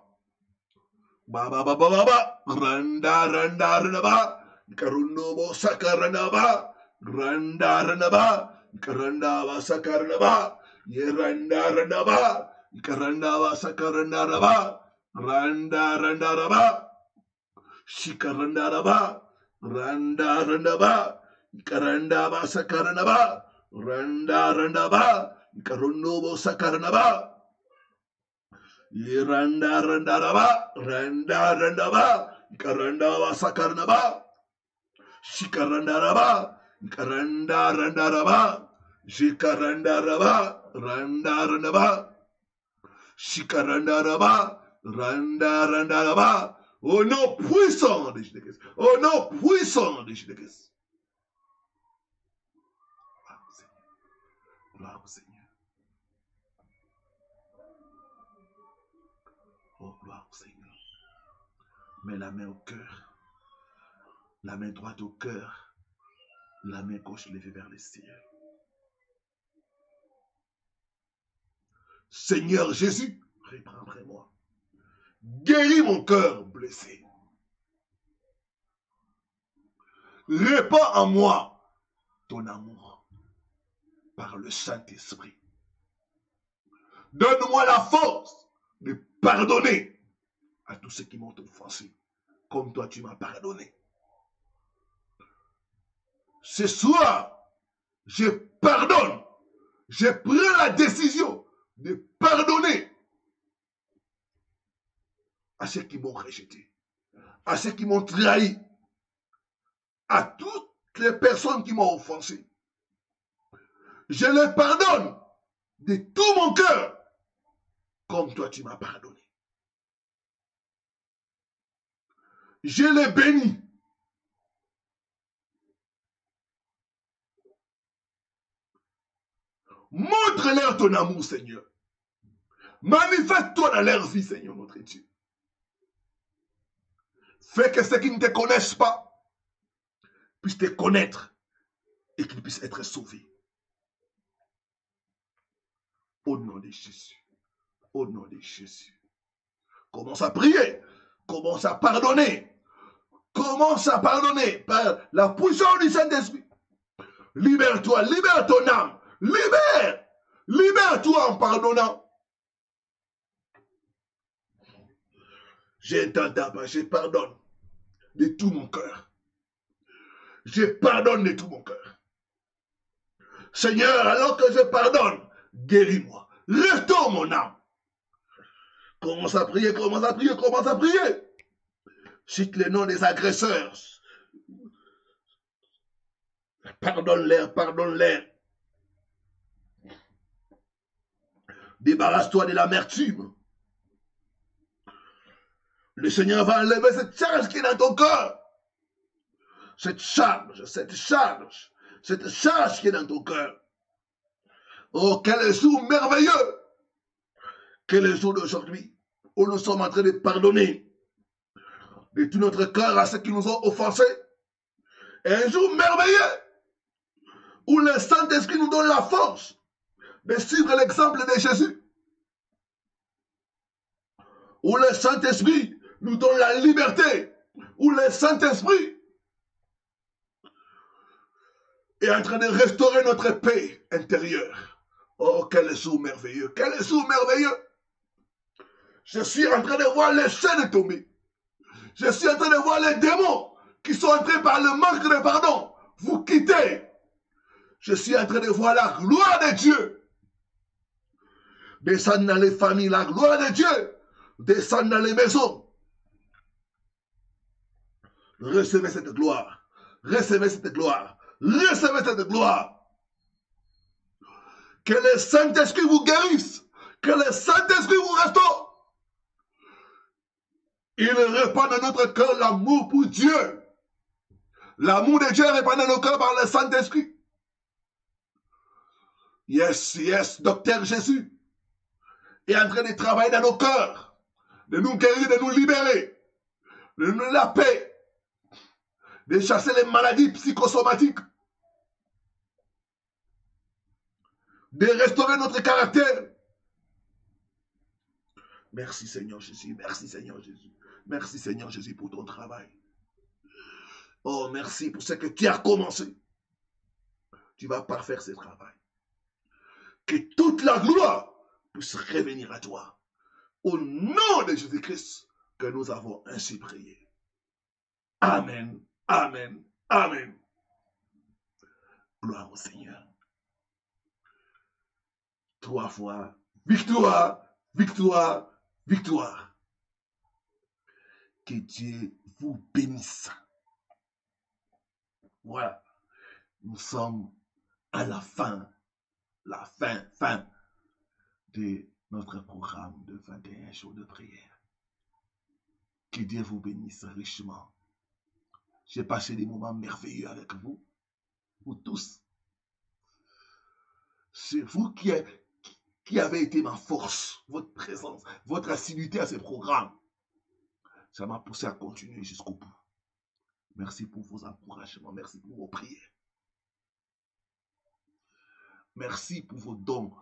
Baba baba baba, randa randa randa, karunobo sakaranaba, randa randa, karanda sakaranaba, yeranda randa, karanda sakaranaba, randa randa raba, shikaranda raba, randa randa ba, karanda sakaranaba, randa randa ba, karunobo sakaranaba. Randa randa raba, randa randa ba, karanda ba sakarna ba, shikaranda raba, karanda randa raba, shikaranda raba, randa randa ba, shikaranda raba, randa randa raba. Au nom puissant de Jésus-Christ, au nom puissant de Jésus-Christ. Gloire au Seigneur. Oh, gloire au Seigneur. Mets la main au cœur, la main droite au cœur, la main gauche levée vers le ciel. Seigneur Jésus, reprends après moi. Guéris mon cœur blessé. Répands en moi ton amour par le Saint-Esprit. Donne-moi la force de pardonner à tous ceux qui m'ont offensé, comme toi tu m'as pardonné. Ce soir, je pardonne. Je prends la décision de pardonner à ceux qui m'ont rejeté, à ceux qui m'ont trahi, à toutes les personnes qui m'ont offensé. Je les pardonne de tout mon cœur, comme toi tu m'as pardonné. Je les bénis. Montre-leur ton amour, Seigneur. Manifeste-toi dans leur vie, Seigneur, notre Dieu. Fais que ceux qui ne te connaissent pas puissent te connaître et qu'ils puissent être sauvés. Au nom de Jésus. Au nom de Jésus. Commence à prier. Commence à pardonner. Commence à pardonner par la puissance du Saint-Esprit. Libère-toi, libère ton âme. Libère. Libère-toi en pardonnant. Je ne t'entends pas, je pardonne de tout mon cœur. Je pardonne de tout mon cœur. Seigneur, alors que je pardonne, guéris-moi. Restaure mon âme. Commence à prier, commence à prier, commence à prier. Cite les noms des agresseurs. Pardonne-les, pardonne-les. Débarrasse-toi de l'amertume. Le Seigneur va enlever cette charge qui est dans ton cœur. Cette charge qui est dans ton cœur. Oh, quel jour merveilleux. Quel jour d'aujourd'hui où nous sommes en train de pardonner de tout notre cœur à ceux qui nous ont offensés. Et un jour merveilleux où le Saint-Esprit nous donne la force de suivre l'exemple de Jésus. Où le Saint-Esprit nous donne la liberté. Où le Saint-Esprit est en train de restaurer notre paix intérieure. Oh, quel jour merveilleux. Quel jour merveilleux. Je suis en train de voir les chaînes tomber. Je suis en train de voir les démons qui sont entrés par le manque de pardon. Vous quittez. Je suis en train de voir la gloire de Dieu descendre dans les familles. La gloire de Dieu descendre dans les maisons. Recevez cette gloire. Recevez cette gloire. Recevez cette gloire. Que le Saint-Esprit vous guérisse. Que le Saint-Esprit vous restaure. Il répand dans notre cœur l'amour pour Dieu. L'amour de Dieu répand dans nos cœurs par le Saint-Esprit. Yes, yes, docteur Jésus est en train de travailler dans nos cœurs, de nous guérir, de nous libérer, de nous donner la paix, de chasser les maladies psychosomatiques, de restaurer notre caractère. Merci Seigneur Jésus, merci Seigneur Jésus, merci Seigneur Jésus pour ton travail. Oh, merci pour ce que tu as commencé. Tu vas parfaire ce travail. Que toute la gloire puisse revenir à toi. Au nom de Jésus-Christ, que nous avons ainsi prié. Amen, amen, amen. Gloire au Seigneur. 3 fois, victoire, victoire, victoire. Que Dieu vous bénisse. Voilà, nous sommes à la fin de notre programme de 21 jours de prière. Que Dieu vous bénisse richement. J'ai passé des moments merveilleux avec vous tous. C'est vous qui avez été ma force, votre présence, votre assiduité à ces programmes. Ça m'a poussé à continuer jusqu'au bout. Merci pour vos encouragements, merci pour vos prières. Merci pour vos dons,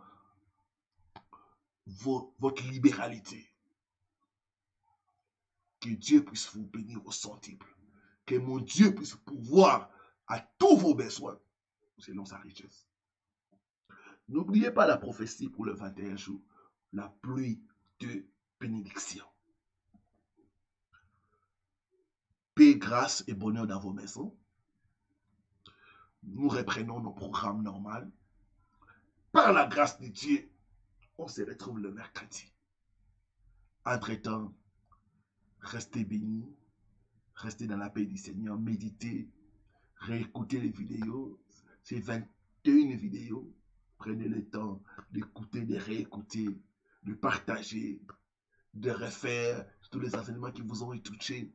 votre libéralité. Que Dieu puisse vous bénir au centuple. Que mon Dieu puisse pourvoir à tous vos besoins selon sa richesse. N'oubliez pas la prophétie pour le 21 jours, la pluie de bénédiction. Paix, grâce et bonheur dans vos maisons. Nous reprenons nos programmes normaux. Par la grâce de Dieu, on se retrouve le mercredi. Entre-temps, restez bénis, restez dans la paix du Seigneur, méditez, réécoutez les vidéos. C'est 21 vidéos. Prenez le temps d'écouter, de réécouter, de partager, de refaire tous les enseignements qui vous ont touché.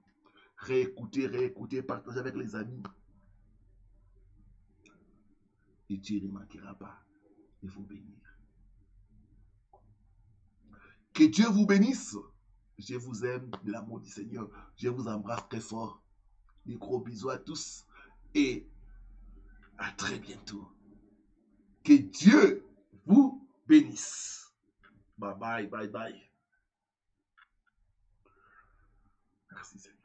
Réécoutez, partagez avec les amis. Et Dieu ne manquera pas de vous bénir. Que Dieu vous bénisse. Je vous aime de l'amour du Seigneur. Je vous embrasse très fort. Des gros bisous à tous. Et à très bientôt. Que Dieu vous bénisse. Bye bye, bye bye. Merci Seigneur.